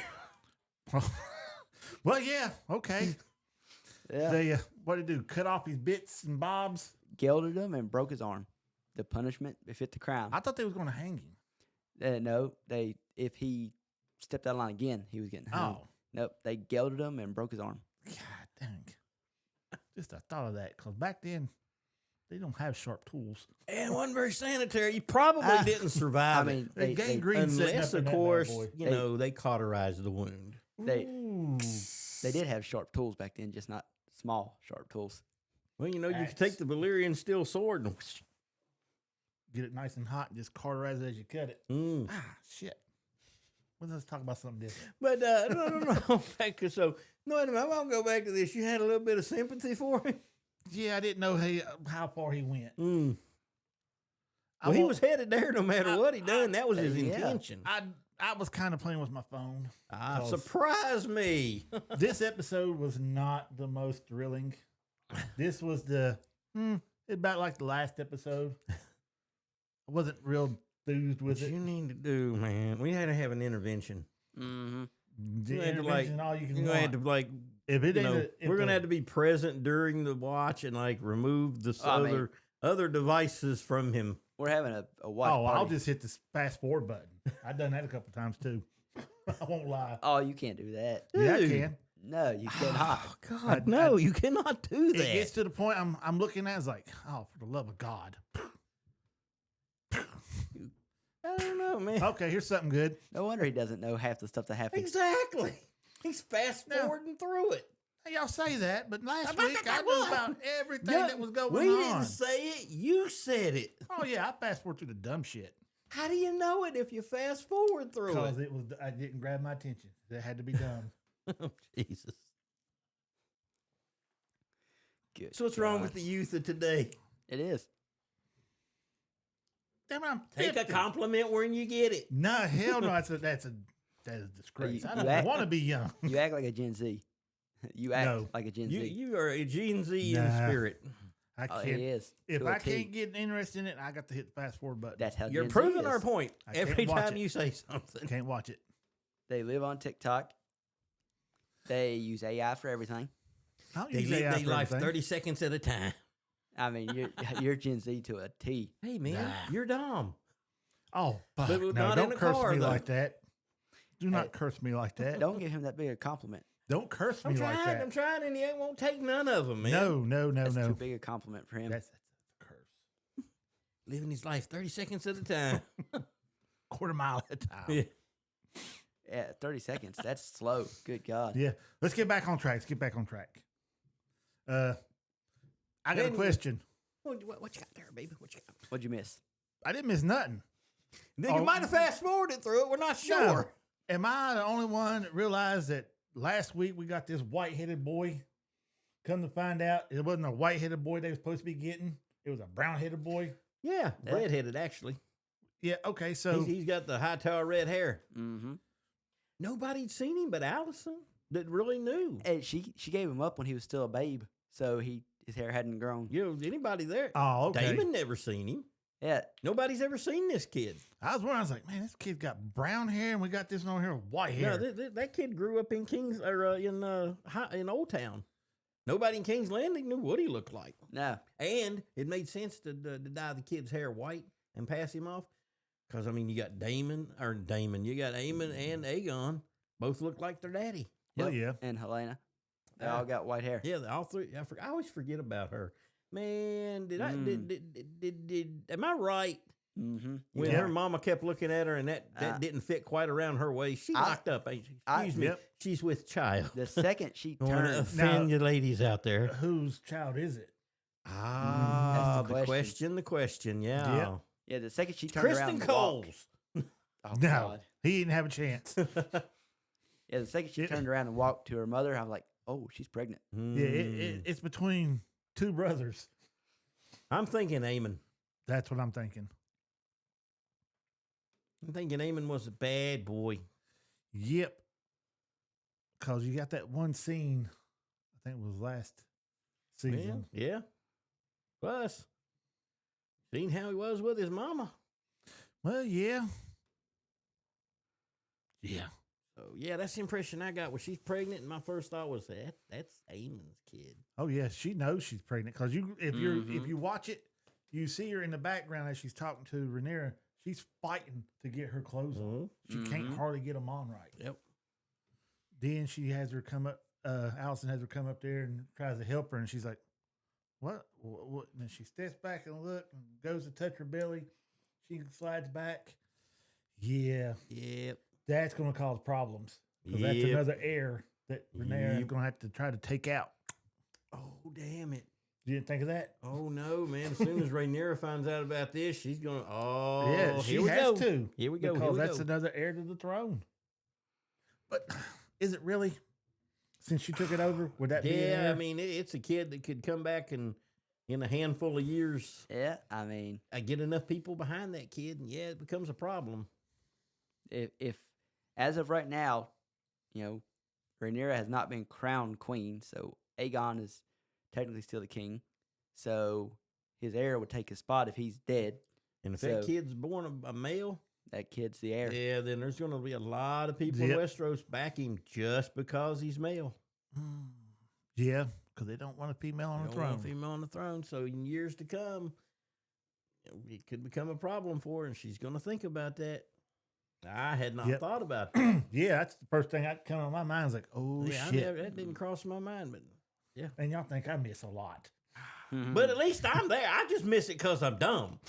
S1: Well, yeah, okay.
S2: Yeah.
S1: They what did he do? Cut off his bits and bobs?
S2: Gelded him and broke his arm. The punishment befit the crime.
S1: I thought they was going to hang him.
S2: No, if he stepped out of line again, he was getting hung.
S1: Oh,
S2: Nope, they gelded him and broke his arm.
S1: God dang. Just I thought of that because back then they don't have sharp tools.
S3: And wasn't very sanitary. You probably didn't survive
S2: I mean,
S1: They
S2: they
S1: gangrene setting
S3: unless,
S1: up in
S3: of
S1: that bad
S3: course,
S1: boy.
S3: they cauterized the wound.
S2: they-
S1: Ooh.
S2: did have sharp tools back then, just not small sharp tools.
S3: Well, you
S1: Axe.
S3: could take the Valyrian steel sword and
S1: get it nice and hot, and just cauterize it as you cut it.
S3: Mm.
S1: Ah, shit. Well, let's talk about something different.
S3: But no. So no, I'll go back to this. You had a little bit of sympathy for him.
S1: Yeah, I didn't know how far he went.
S3: Mm.
S1: I
S3: Well, he
S1: won't-
S3: was headed there no matter what he done. That was his
S2: yeah.
S3: intention.
S1: I was kind of playing with my phone.
S3: Surprise me.
S1: This episode was not the most thrilling. This was about like the last episode. I wasn't real enthused with
S3: What
S1: it.
S3: you need to do, man, we had to have an intervention.
S2: Mm-hmm.
S1: The
S3: You had to,
S1: intervention, all you can
S3: You're
S1: want.
S3: gonna have to like,
S1: If it
S3: you
S1: ain't
S3: know,
S1: if
S3: we're gonna
S1: the-
S3: have to be present during the watch and like remove the
S2: Oh, I mean-
S3: other devices from him.
S2: We're having a watch
S1: Oh,
S2: party.
S1: I'll just hit the fast forward button. I've done that a couple times too. I won't lie.
S2: Oh, you can't do that.
S1: Yeah, I
S3: Dude.
S1: can.
S2: No, you cannot.
S3: Oh God, no! You cannot do
S1: It
S3: that.
S1: gets to the point I'm looking at. It's like, oh, for the love of God.
S3: I don't know, man.
S1: Okay, here's something good.
S2: No wonder he doesn't know half the stuff that happens.
S3: Exactly. He's fast forwarding through it.
S1: Hey, y'all say that, but last
S3: About
S1: week
S3: that
S1: I knew
S3: what?
S1: about everything
S3: No,
S1: that was going
S3: we
S1: on.
S3: didn't say it. You said it.
S1: Oh yeah, I fast forward through the dumb shit
S3: How do you know it if you fast forward through
S1: because
S3: it?
S1: I didn't grab my attention. That had to be done.
S3: Oh, Jesus.
S2: Good
S3: So what's wrong with
S2: God.
S3: the youth of today?
S2: It is.
S1: Damn it, I'm
S3: Take
S1: 50.
S3: a compliment when you get it.
S1: No, hell no. That's a disgrace.
S2: You-
S1: I
S2: you
S1: don't
S2: act-
S1: want to be young.
S2: You act like a Gen Z. You act
S1: No.
S2: like a Gen
S3: You
S2: Z.
S3: you are a Gen Z in
S1: Nah.
S3: spirit.
S1: I
S2: Oh,
S1: can't.
S2: he is.
S1: If
S2: To a
S1: I
S2: T.
S1: can't get interested in it, I got to hit the fast forward button.
S2: That's how
S3: You're
S2: Gen Z
S3: proving
S2: is.
S3: our point
S1: I can't
S3: every
S1: watch
S3: time
S1: it.
S3: you say something.
S1: Can't watch it.
S2: They live on TikTok. They use AI for everything.
S1: I don't
S3: They
S1: use
S3: live
S1: AI
S3: their
S1: for
S3: life
S1: everything.
S3: 30 seconds at a time.
S2: I mean, you're Gen Z to a T.
S3: Hey, man,
S1: Nah.
S3: you're dumb.
S1: Oh, fuck.
S3: But
S1: No,
S3: not in
S1: don't
S3: a
S1: curse
S3: car,
S1: me
S3: though.
S1: like that. Do not
S2: Hey,
S1: curse me like that.
S2: Don't give him that big a compliment.
S1: Don't curse
S3: I'm
S1: me like
S3: trying,
S1: that.
S3: and he won't take none of them, man.
S1: No.
S2: That's too
S1: No.
S2: big a compliment for him.
S1: That's a curse.
S3: Living his life 30 seconds at a time.
S1: Quarter mile at a time.
S3: Yeah.
S2: Yeah, 30 seconds. That's slow. Good God.
S1: Yeah. Let's get back on track. I got a
S3: Then-
S1: question.
S3: What you got there, baby? What you got?
S2: What'd you miss?
S1: I didn't miss nothing.
S3: Then
S1: Oh,
S3: you might have fast forwarded through it. We're not
S1: No.
S3: sure.
S1: Am I the only one that realized that last week we got this white-headed boy? Come to find out, it wasn't a white-headed boy they were supposed to be getting. It was a brown-headed boy.
S3: Yeah,
S2: Yeah.
S3: redheaded actually.
S1: Yeah. Okay. So
S3: He's got the high tower red hair.
S2: Mm-hmm.
S3: Nobody'd seen him but Allison that really knew.
S2: And she gave him up when he was still a babe, so his hair hadn't grown.
S3: You know, anybody there?
S1: oh, okay.
S3: Damon never seen him.
S2: Yeah,
S3: Nobody's ever seen this kid.
S1: I was wondering. I was like, man, this kid got brown hair, and we got this one over here with white hair.
S3: No, that kid grew up in Kings or in Old Town. Nobody in Kings Landing knew what he looked like,
S2: no.
S3: and it made sense to dye the kid's hair white and pass him off. Because I mean, you got you got Amon and Aegon, both look like their daddy.
S1: Well, yeah.
S2: And Helena. They
S3: Yeah.
S2: all got white hair.
S3: Yeah, all three. I always forget about her. Man, did I am I right?
S2: Mm-hmm.
S3: When
S1: Yeah.
S3: her mama kept looking at her and that didn't fit quite around her waist, she locked up. Ain't she? Excuse me,
S1: Yep.
S3: she's with child.
S2: The second she
S3: Don't want to
S2: turned,
S3: offend you ladies out there.
S1: Whose child is it?
S3: Ah,
S2: That's the
S3: the question. Yeah.
S1: Yep.
S2: yeah, the second she turned
S3: Kristen
S2: around, and
S3: Coles.
S2: walked- Oh,
S1: No,
S2: God.
S1: he didn't have a chance.
S2: Yeah, the second she
S1: Yeah.
S2: turned around and walked to her mother, I'm like, oh, she's pregnant.
S1: Yeah, it's between two brothers.
S3: I'm thinking Amon.
S1: That's what I'm thinking.
S3: I'm thinking Amon was a bad boy.
S1: Yep. Because you got that one scene, I think it was last season.
S3: Yeah. Plus, seen how he was with his mama.
S1: Well, yeah. Yeah.
S3: So yeah, that's the impression I got when she's pregnant. And my first thought was that's Amon's kid.
S1: Oh yeah, she knows she's pregnant because if
S2: Mhm.
S1: you watch it, you see her in the background as she's talking to Rhaenyra. She's fighting to get her clothes on. She can't
S2: Mhm.
S1: hardly get them on right.
S3: Yep.
S1: Then she has her come up. Allison has her come up there and tries to help her, and she's like, "What? What?" And then she steps back and look and goes to touch her belly. She slides back. Yeah,
S3: Yep.
S1: that's going to cause problems. 'Cause that's
S3: Yep.
S1: another heir that Rhaenyra is
S3: Yep.
S1: going to have to try to take out.
S3: Oh, damn it.
S1: You didn't think of that?
S3: Oh no, man! As soon as Rhaenyra finds out about this, she's gonna. Oh,
S1: Yeah, she
S3: here we
S1: has
S3: go.
S1: to.
S3: Here we go.
S1: Because
S3: Here we
S1: that's
S3: go.
S1: another heir to the throne. But is it really? Since she took it over, would that be? An
S3: Yeah,
S1: heir?
S3: I mean, it's a kid that could come back and in a handful of years,
S2: Yeah, I mean,
S3: I get enough people behind that kid, and yeah, it becomes a problem.
S2: if as of right now, Rhaenyra has not been crowned queen, so Aegon is technically still the king. So his heir would take his spot if he's dead.
S3: And if that
S2: So-
S3: kid's born a male,
S2: That kid's the heir.
S3: yeah, then there's going to be a lot of people in
S1: Yep.
S3: Westeros back him just because he's male.
S1: Yeah, because they don't want a female on
S3: They
S1: the
S3: don't want
S1: throne.
S3: a female on the throne. So in years to come, it could become a problem for her, and she's going to think about that. I had not
S1: Yep.
S3: thought about that.
S1: Yeah, that's the first thing that come to my mind. Is like, oh
S3: Yeah,
S1: shit!
S3: that didn't cross my mind, but
S1: And y'all think I miss a lot.
S2: Mhm.
S3: but at least I'm there. I just miss it because I'm dumb.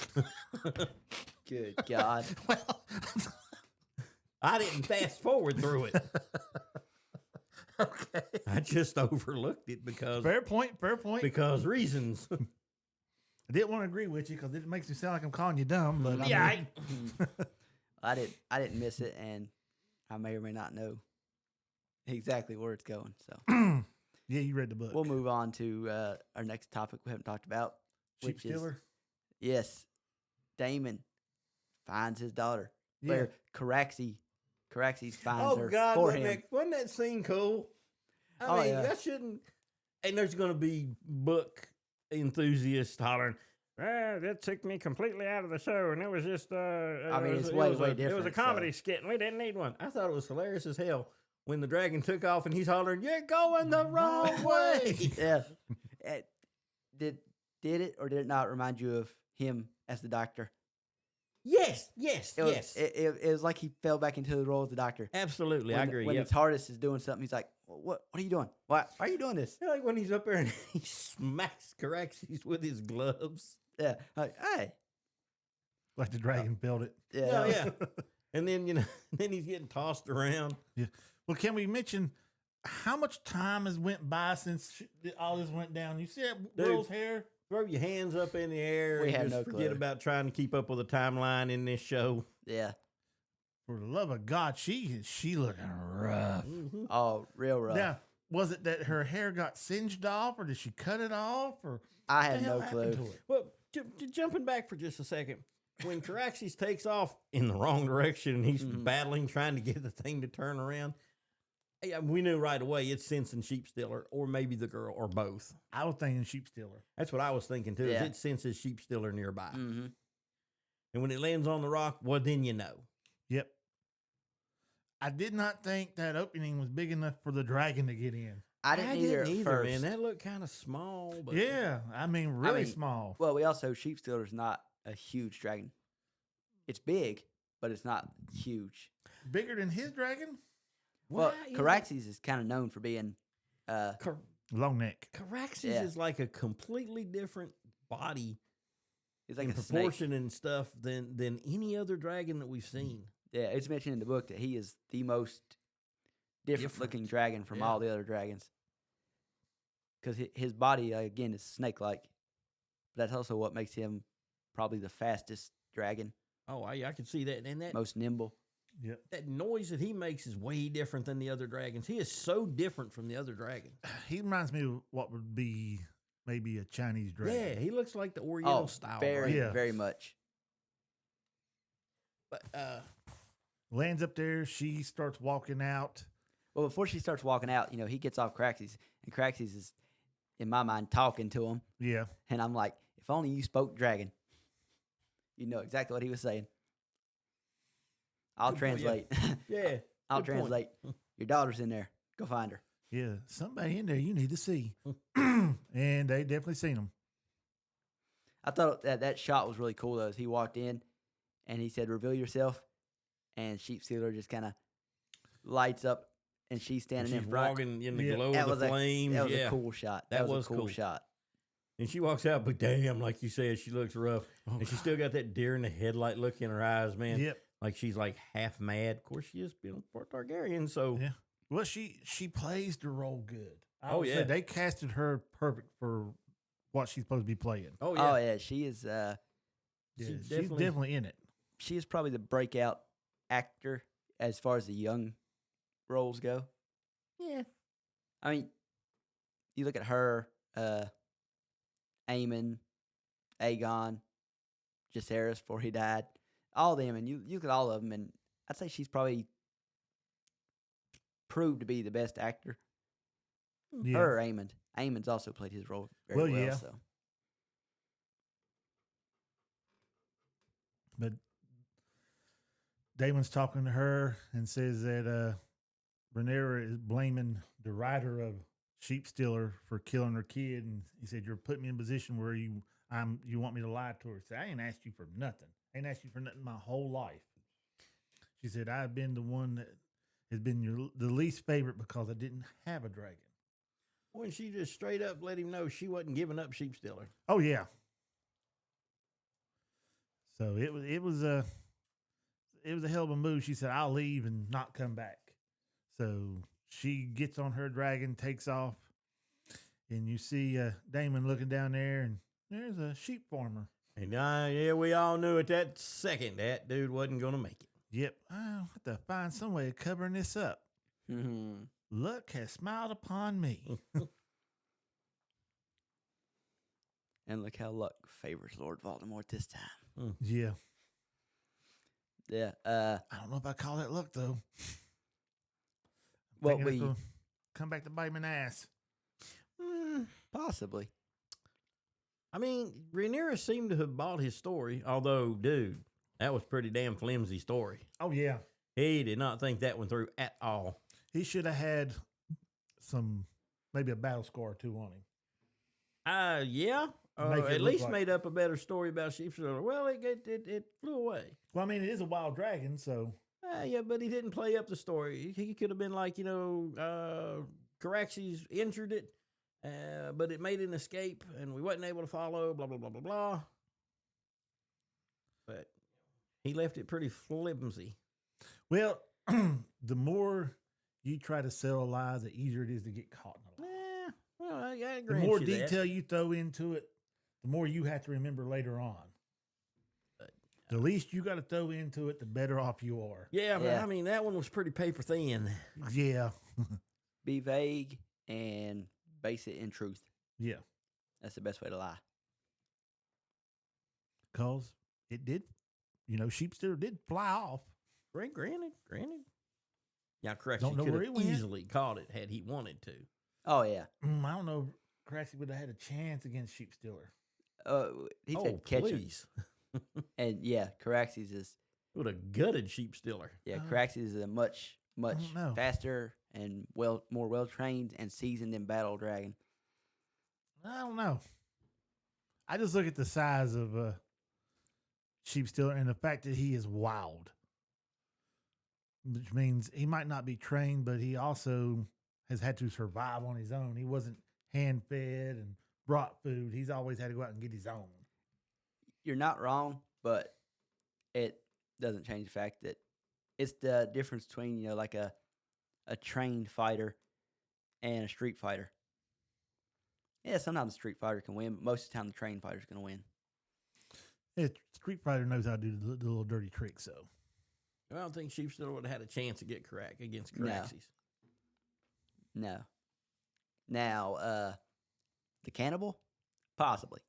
S2: Good God.
S1: Well,
S3: I didn't fast forward through it.
S1: okay.
S3: I just overlooked it because
S1: Fair point. Fair point.
S3: because reasons.
S1: I didn't want to agree with you because it makes me sound like I'm calling you dumb. But
S3: Yeah,
S1: I mean,
S2: I didn't miss it, and I may or may not know exactly where it's going. So
S1: yeah, you read the book.
S2: we'll move on to our next topic we haven't talked about.
S1: Sheep
S2: which is-
S1: stealer.
S2: Yes, Damon finds his daughter.
S1: Yeah.
S2: Where Caraxes finds
S3: oh
S2: her
S3: God,
S2: for
S3: wasn't
S2: him.
S3: that scene cool? I
S2: Oh,
S3: mean,
S2: yeah.
S3: that shouldn't. And there's going to be book enthusiasts hollering. That took me completely out of the show, and it was just.
S2: I mean, it's
S3: it
S2: way,
S3: was
S2: way
S3: It was a
S2: different,
S3: comedy
S2: so.
S3: skit, and we didn't need one. I thought it was hilarious as hell when the dragon took off, and he's hollering, "You're going the wrong way."
S2: Yeah. Did it or did it not remind you of him as the doctor?
S3: Yes.
S2: It was, It was like he fell back into the role of the doctor.
S3: Absolutely,
S2: When,
S3: I agree.
S2: When
S3: Yep.
S2: the TARDIS is doing something, he's like, "What are you doing? Why are you doing this?"
S3: You know, like when he's up there and he smacks Caraxes with his gloves.
S2: Yeah. Like, hey.
S1: Like the dragon built it.
S2: Yeah.
S3: Oh, yeah. And then, then he's getting tossed around.
S1: Well, can we mention how much time has went by since all this went down? You see that
S3: Dude.
S1: girl's hair?
S3: Throw your hands up in the air
S2: We
S3: and
S2: have
S3: just
S2: no
S3: forget
S2: clue.
S3: about trying to keep up with the timeline in this show.
S2: Yeah.
S1: For the love of God, she looking rough.
S3: Mm-hmm.
S2: Oh, real rough.
S1: Now, was it that her hair got singed off, or did she cut it off, or
S2: I
S1: what
S2: had
S1: the hell
S2: no
S1: happened
S2: clue.
S1: to it?
S3: Well, jumping back for just a second, when Caraxes takes off in the wrong direction and he's
S2: Mhm.
S3: battling, trying to get the thing to turn around, yeah, we knew right away it's Sense Sheep Stealer, or maybe the girl, or both.
S1: I was thinking sheep stealer.
S3: That's what I was thinking too.
S2: Yeah.
S3: Is it senses Sheep Stealer nearby,
S2: Mm-hmm.
S3: and when it lands on the rock, well, then you know.
S1: Yep. I did not think that opening was big enough for the dragon to get in.
S2: I didn't either at first.
S3: man. That looked kind of small, but
S1: Yeah, I mean, really
S2: mean,
S1: small.
S2: Well, we also Sheep Stealer's not a huge dragon. It's big, but it's not huge.
S1: Bigger than his dragon?
S2: Well,
S3: Why is
S2: Caraxes is kind of known for being
S3: Car-
S1: Long neck.
S3: Caraxes
S2: Yeah.
S3: is like a completely different body
S2: he's like
S3: in
S2: a snake.
S3: proportion and stuff than any other dragon that we've seen.
S2: Yeah, it's mentioned in the book that he is the most different looking dragon from
S3: Yeah.
S2: all the other dragons. Because his body, again, is snake like. But that's also what makes him probably the fastest dragon,
S3: Oh, I can see that. And
S2: most nimble.
S1: Yep.
S3: that noise that he makes is way different than the other dragons. He is so different from the other dragons.
S1: He reminds me of what would be maybe a Chinese dragon.
S3: Yeah, he looks like the Oriental
S2: Oh,
S3: style.
S2: very,
S1: Yeah.
S2: very much.
S3: But
S1: Lands up there. She starts walking out.
S2: Well, before she starts walking out, he gets off Caraxes, and Caraxes is, in my mind, talking to him.
S1: Yeah.
S2: And I'm like, if only you spoke dragon, you know exactly what he was saying. I'll
S3: Good point, yeah.
S2: translate.
S3: yeah,
S2: I'll
S3: good point.
S2: translate. Your daughter's in there. Go find her.
S1: Yeah. Somebody in there you need to see. And they definitely seen him.
S2: I thought that shot was really cool, though, as he walked in and he said, "Reveal yourself." And Sheep Stealer just kind of lights up, and she's standing
S3: She's
S2: in front.
S3: walking in the
S1: Yeah.
S3: glow
S2: That
S3: of the
S2: was
S3: flames.
S2: That was
S3: yeah,
S2: a cool shot.
S3: That
S2: was
S3: was
S2: a cool
S3: cool.
S2: shot.
S3: and she walks out, but damn, like you said, she looks rough,
S1: Oh,
S3: and she
S1: God.
S3: still got that deer in the headlight look in her eyes, man.
S1: Yep.
S3: Like she's like half mad. Of course, she is being a Targaryen, so
S1: Yeah. Well, she plays the role good. I
S3: Oh,
S1: would say
S3: yeah.
S1: they casted her perfect for what she's supposed to be playing.
S3: Oh yeah,
S2: Oh yeah, she is.
S1: Yeah,
S3: she's
S1: she's
S3: definitely-
S1: definitely in it.
S2: She is probably the breakout actor as far as the young roles go.
S3: yeah.
S2: I mean, you look at her, Aemon, Aegon, Jacaerys before he died, all of them, and you look at all of them, and I'd say she's probably proved to be the best actor.
S1: Yeah.
S2: Her or Aemon. Aemon's also played his role very
S1: Well,
S2: well.
S1: yeah.
S2: So
S1: But Damon's talking to her and says that Rhaenyra is blaming the writer of Sheep Stealer for killing her kid, and he said, "You're putting me in a position where you want me to lie to her." He said, "I ain't asked you for nothing. I ain't asked you for nothing my whole life." She said, "I've been the one that has been the least favorite because I didn't have a dragon."
S3: When she just straight up let him know she wasn't giving up Sheep Stealer.
S1: Oh yeah. So it was a hell of a move. She said, "I'll leave and not come back." So she gets on her dragon, takes off, and you see Damon looking down there, and there's a sheep farmer.
S3: And yeah, we all knew at that second that dude wasn't going to make it.
S1: Yep, I'll have to find some way of covering this up.
S2: mhm.
S1: Luck has smiled upon me.
S2: And look how luck favors Lord Voldemort this time.
S1: Yeah,
S2: Yeah.
S1: I don't know if I call that luck though.
S2: What
S1: Thinking it's
S2: we
S1: gonna come back to bite me in the ass.
S2: possibly.
S3: I mean, Rhaenyra seemed to have bought his story, although, dude, that was pretty damn flimsy story.
S1: Oh yeah,
S3: He did not think that one through at all.
S1: he should have had maybe a battle scar or two on him.
S3: Yeah.
S1: Make it
S3: At
S1: look
S3: least
S1: like-
S3: made up a better story about Sheep Stealer. Well, it flew away.
S1: Well, I mean, it is a wild dragon, so
S3: Yeah, but he didn't play up the story. He could have been like, Caraxes injured it, but it made an escape, and we wasn't able to follow, blah, blah, blah, blah, blah. But he left it pretty flimsy.
S1: well, the more you try to sell a lie, the easier it is to get caught in a lie.
S3: Well, I
S1: The
S3: grant
S1: more
S3: you that.
S1: detail you throw into it, the more you have to remember later on. The least you got to throw into it, the better off you are.
S3: Yeah, but
S2: Yeah.
S3: I mean, that one was pretty paper thin.
S1: Yeah,
S2: Be vague and base it in truth.
S1: yeah,
S2: That's the best way to lie.
S1: because it did. Sheep Stealer did fly off.
S3: Granted. Yeah, correct.
S1: Don't
S3: He
S1: know
S3: could
S1: where
S3: have
S1: it went.
S3: easily caught it had he wanted to.
S2: Oh yeah.
S1: I don't know. Crassy would have had a chance against Sheep Stealer.
S2: He
S3: Oh,
S2: said catch it.
S3: please.
S2: And yeah, Caraxes is
S3: Would have gutted Sheep Stealer.
S2: Caraxes is a much
S1: don't know.
S2: faster and more well trained and seasoned in battle dragon.
S1: I don't know. I just look at the size of Sheep Stealer and the fact that he is wild, which means he might not be trained, but he also has had to survive on his own. He wasn't hand fed and brought food. He's always had to go out and get his own.
S2: You're not wrong, but it doesn't change the fact that it's the difference between like a trained fighter and a street fighter. Yeah, sometimes a street fighter can win, but most of the time the trained fighter's going to win.
S1: Street Fighter knows how to do the little dirty tricks, so.
S3: I don't think Sheep Stealer would have had a chance to get against
S2: No.
S3: Caraxes.
S2: No. Now, the cannibal, possibly.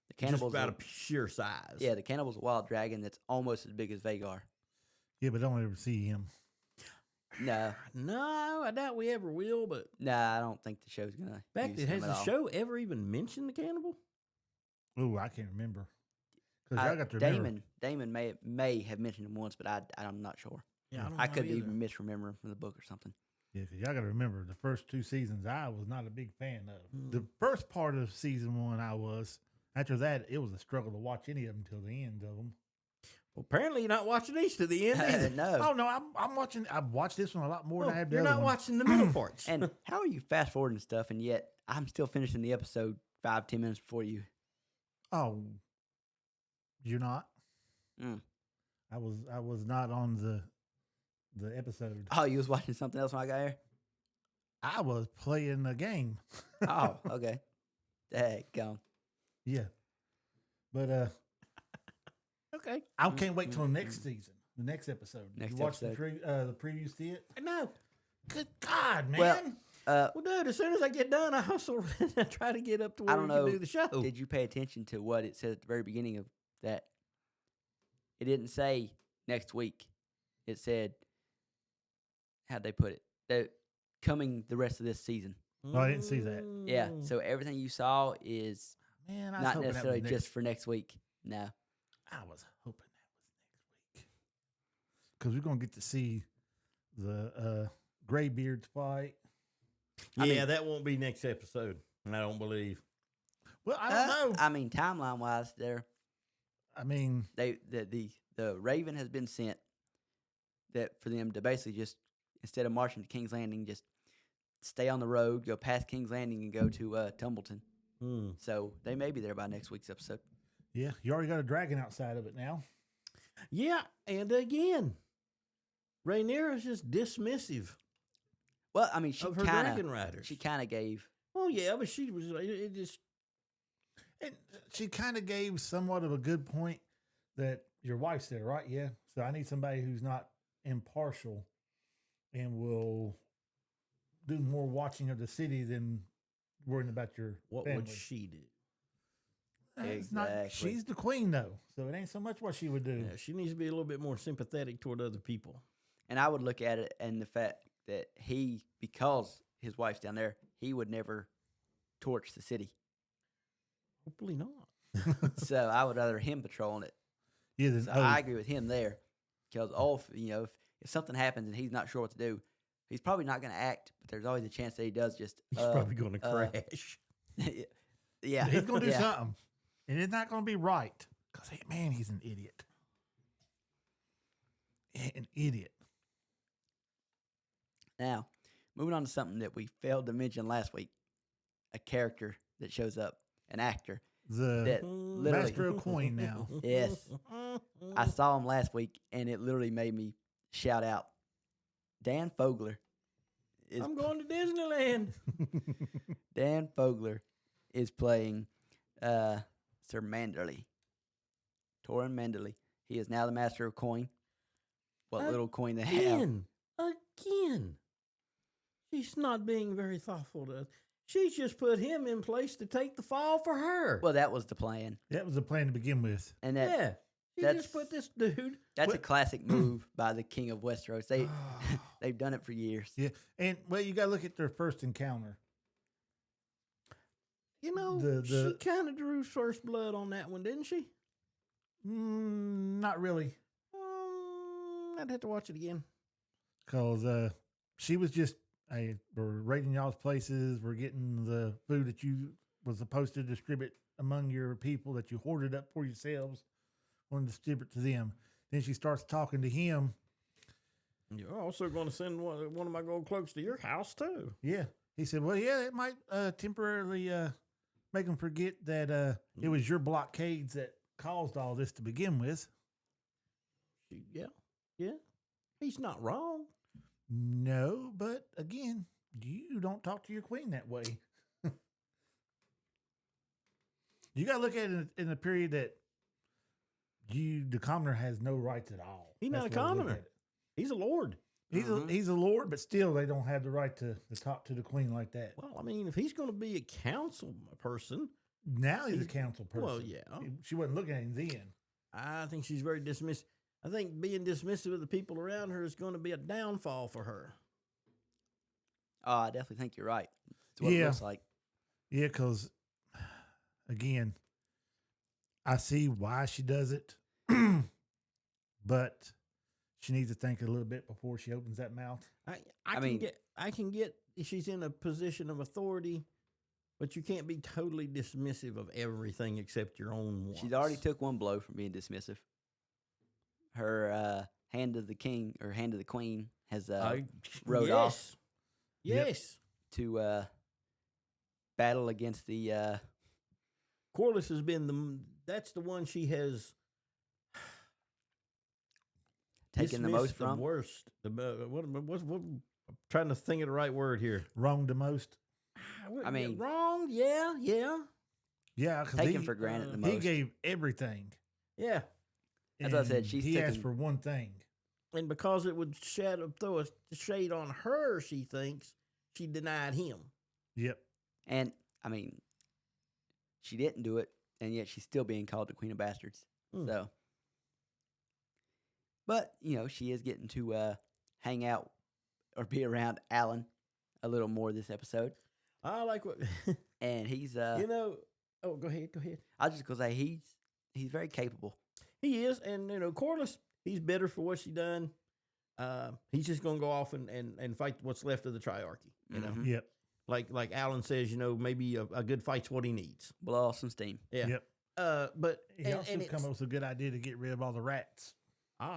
S2: The
S3: Just
S2: cannibal's
S3: about a pure size.
S2: yeah, the cannibal's a wild dragon that's almost as big as Vagar.
S1: Yeah, but don't ever see him.
S2: No,
S3: No, I doubt we ever will, but
S2: I don't think the show's gonna.
S3: in fact,
S2: use
S3: has
S2: him
S3: the
S2: at all.
S3: show ever even mentioned the cannibal?
S1: Oh, I can't remember. Because y'all got to remember.
S2: Damon may have mentioned him once, but I'm not sure.
S3: Yeah,
S2: I could be even misremembering from the book or something.
S1: Yeah, because y'all got to remember the first two seasons I was not a big fan of. The first part of season one I was. After that, it was a struggle to watch any of them until the end of them.
S3: Well, apparently you're not watching these to the end either.
S2: No.
S1: Oh no, I'm watching. I've watched this one a lot more
S3: Well,
S1: than I have the
S3: you're
S1: other
S3: not
S1: one.
S3: watching the middle parts.
S2: And how are you fast forwarding stuff, and yet I'm still finishing the episode 5-10 minutes before you?
S1: Oh, you're not.
S2: Mm.
S1: I was not on the episode.
S2: Oh, you was watching something else when I got here?
S1: I was playing a game.
S2: Oh, okay. Dang, gone.
S1: Yeah. But
S3: Okay.
S1: I can't wait till next season, the next episode. Did
S2: Next
S1: you watch
S2: episode.
S1: the preview? See it?
S3: No.
S1: Good God, man!
S2: Well,
S3: Well, dude, as soon as I get done, I also try to get up to
S2: I
S3: where
S2: don't
S3: we can
S2: know.
S3: do the show.
S2: Did you pay attention to what it said at the very beginning of that? It didn't say next week. It said, how'd they put it? That coming the rest of this season.
S1: Oh, I didn't see that.
S2: Yeah. So everything you saw is
S1: Man, I was
S2: not
S1: hoping that was
S2: necessarily
S1: next.
S2: just for next week. No.
S1: I was hoping that was next week because we're gonna get to see the Graybeards fight.
S3: Yeah,
S2: I mean-
S3: that won't be next episode. I don't believe.
S1: Well, I don't know.
S2: I mean, timeline wise, there
S1: I mean,
S2: the Raven has been sent that for them to basically just instead of marching to King's Landing, just stay on the road, go past King's Landing, and go to Tumbleton. So they may be there by next week's episode.
S1: yeah, you already got a dragon outside of it now.
S3: Yeah, and again, Rhaenyra's just dismissive
S2: Well, I mean, she
S3: of her
S2: kind
S3: dragon
S2: of
S3: riders.
S2: gave.
S3: Oh yeah, but she was. It just.
S1: And she kind of gave somewhat of a good point that your wife's there, right? Yeah. So I need somebody who's not impartial and will do more watching of the city than worrying about your
S3: What
S1: family.
S3: would she do?
S1: It's not,
S2: Exactly.
S1: she's the queen, though. So it ain't so much what she would do.
S3: Yeah, she needs to be a little bit more sympathetic toward other people.
S2: And I would look at it and the fact that because his wife's down there, he would never torch the city.
S3: Hopefully not.
S2: So I would rather him patrolling it.
S1: Yeah, then,
S2: So
S1: oh,
S2: I agree with him there. Because if something happens and he's not sure what to do, he's probably not going to act. But there's always a chance that he does just.
S3: He's probably going to crash.
S2: Yeah,
S1: he's going to do
S2: yeah.
S1: something. And it's not going to be right. Because, man, he's an idiot. An idiot.
S2: Now, moving on to something that we failed to mention last week, a character that shows up, an actor.
S1: The
S2: That literally-
S1: master of coin now.
S2: Yes. I saw him last week, and it literally made me shout out. Dan Fogler is
S3: I'm going to Disneyland.
S2: Dan Fogler is playing Sir Manderley. Torrin Manderley. He is now the master of coin. What little coin they have.
S3: Again. She's not being very thoughtful to us. She's just put him in place to take the fall for her.
S2: Well, that was the plan.
S1: That was the plan to begin with.
S2: And that
S3: yeah. She
S2: that's-
S3: just put this dude.
S2: that's a
S1: What-
S2: classic move by the King of Westeros. They've done it for years.
S1: Yeah. And, well, you got to look at their first encounter.
S3: You know,
S1: The-
S3: she kind of drew first blood on that one, didn't she?
S1: Not really.
S3: I'd have to watch it again.
S1: Because she was just, hey, we're raiding y'all's places. We're getting the food that you was supposed to distribute among your people that you hoarded up for yourselves. Want to distribute to them. Then she starts talking to him.
S3: You're also going to send one of my gold cloaks to your house, too.
S1: Yeah. He said, well, yeah, it might temporarily make them forget that it was your blockades that caused all this to begin with.
S3: Yeah. He's not wrong.
S1: No, but again, you don't talk to your queen that way. You got to look at it in a period that the commoner has no rights at all.
S3: He's not
S1: That's
S3: a
S1: the way to look
S3: commoner.
S1: at it.
S3: He's a lord.
S1: He's a lord, but still they don't have the right to talk to the queen like that.
S3: Well, I mean, if he's going to be a council person,
S1: Now he's a council person.
S3: well, yeah.
S1: She wasn't looking at him then.
S3: I think she's very dismissive. I think being dismissive of the people around her is going to be a downfall for her.
S2: Oh, I definitely think you're right. That's what it
S1: Yeah.
S2: looks like.
S1: Yeah, because again, I see why she does it, but she needs to think a little bit before she opens that mouth.
S3: I can get she's in a position of authority, but you can't be totally dismissive of everything except your own wants.
S2: She's already took one blow from being dismissive. Her hand of the king or hand of the queen has rode off.
S3: Yes.
S2: to battle against the
S3: Corliss has been that's the one she has
S2: taken the
S3: dismissed
S2: most from.
S3: worst. What, I'm trying to think of the right word here.
S1: Wrong the most.
S2: I mean-
S3: wrong. Yeah.
S1: Yeah, because
S2: taken for granted the most.
S1: he gave everything.
S3: Yeah.
S2: As I said,
S1: and
S2: she's
S1: he asked
S2: taken-
S1: for one thing.
S3: And because it would throw a shade on her, she thinks she denied him.
S1: Yep.
S2: And I mean, she didn't do it, and yet she's still being called the Queen of Bastards.
S3: Hmm.
S2: So, but she is getting to hang out or be around Alan a little more this episode,
S3: I like what
S2: and he's
S3: Oh, go ahead.
S2: I was just gonna say he's very capable.
S3: He is, and Corliss, he's bitter for what she done. He's just gonna go off and fight what's left of the Triarchy.
S2: Mhm.
S1: Yep.
S3: Like Alan says, maybe a good fight's what he needs.
S2: Blow off some steam.
S3: Yeah.
S1: Yep.
S3: But
S1: He also come up with a good idea to get rid of all the rats.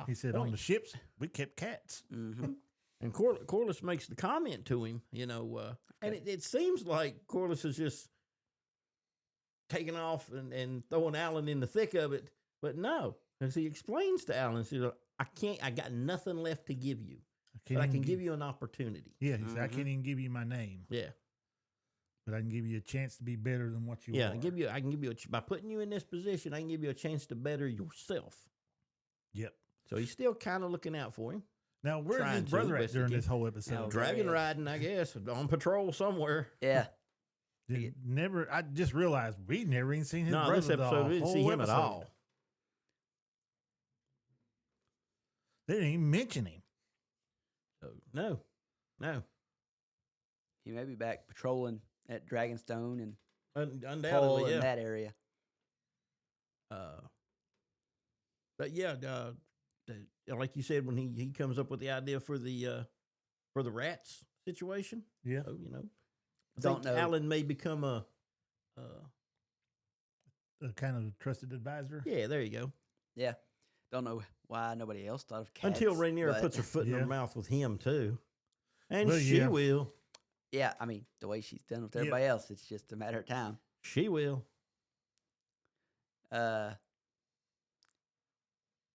S1: He said on the ships we kept cats.
S2: Mm-hmm.
S3: And Corliss makes the comment to him, and it seems like Corliss is just taking off and throwing Alan in the thick of it. But no, as he explains to Alan, I got nothing left to give you, but I can give you an opportunity.
S1: Yeah, he said, I can't even give you my name.
S3: Yeah.
S1: But I can give you a chance to be better than what you
S3: Yeah,
S1: are.
S3: I can give you by putting you in this position, I can give you a chance to better yourself.
S1: Yep.
S3: So he's still kind of looking out for him.
S1: Now, where's his
S3: Trying to,
S1: brother
S3: best
S1: at
S3: he
S1: during
S3: can.
S1: this whole episode?
S2: Now,
S3: Dragon
S2: Red.
S3: riding, I guess, on patrol somewhere.
S2: Yeah.
S1: I just realized we never even seen his
S3: No,
S1: brother.
S3: this episode we
S1: the
S3: didn't see
S1: whole
S3: him at
S1: episode.
S3: all.
S1: They didn't even mention him.
S3: So, no.
S2: He may be back patrolling at Dragonstone and Pole
S3: Undoubtedly,
S2: in
S3: yeah.
S2: that area.
S3: But yeah, like you said, when he comes up with the idea for the rats situation,
S1: Yeah.
S3: so, I
S2: Don't
S3: think
S2: know.
S3: Alan may become a
S1: Kind of trusted advisor.
S3: yeah. There you go.
S2: Yeah. Don't know why nobody else thought of cats.
S3: Until Rhaenyra
S2: but-
S3: puts her foot in
S1: Yeah.
S3: her mouth with him too, and
S1: Well,
S3: she
S1: yeah.
S3: will.
S2: Yeah, I mean, the way she's done with
S1: Yeah.
S2: everybody else, it's just a matter of time.
S3: She will.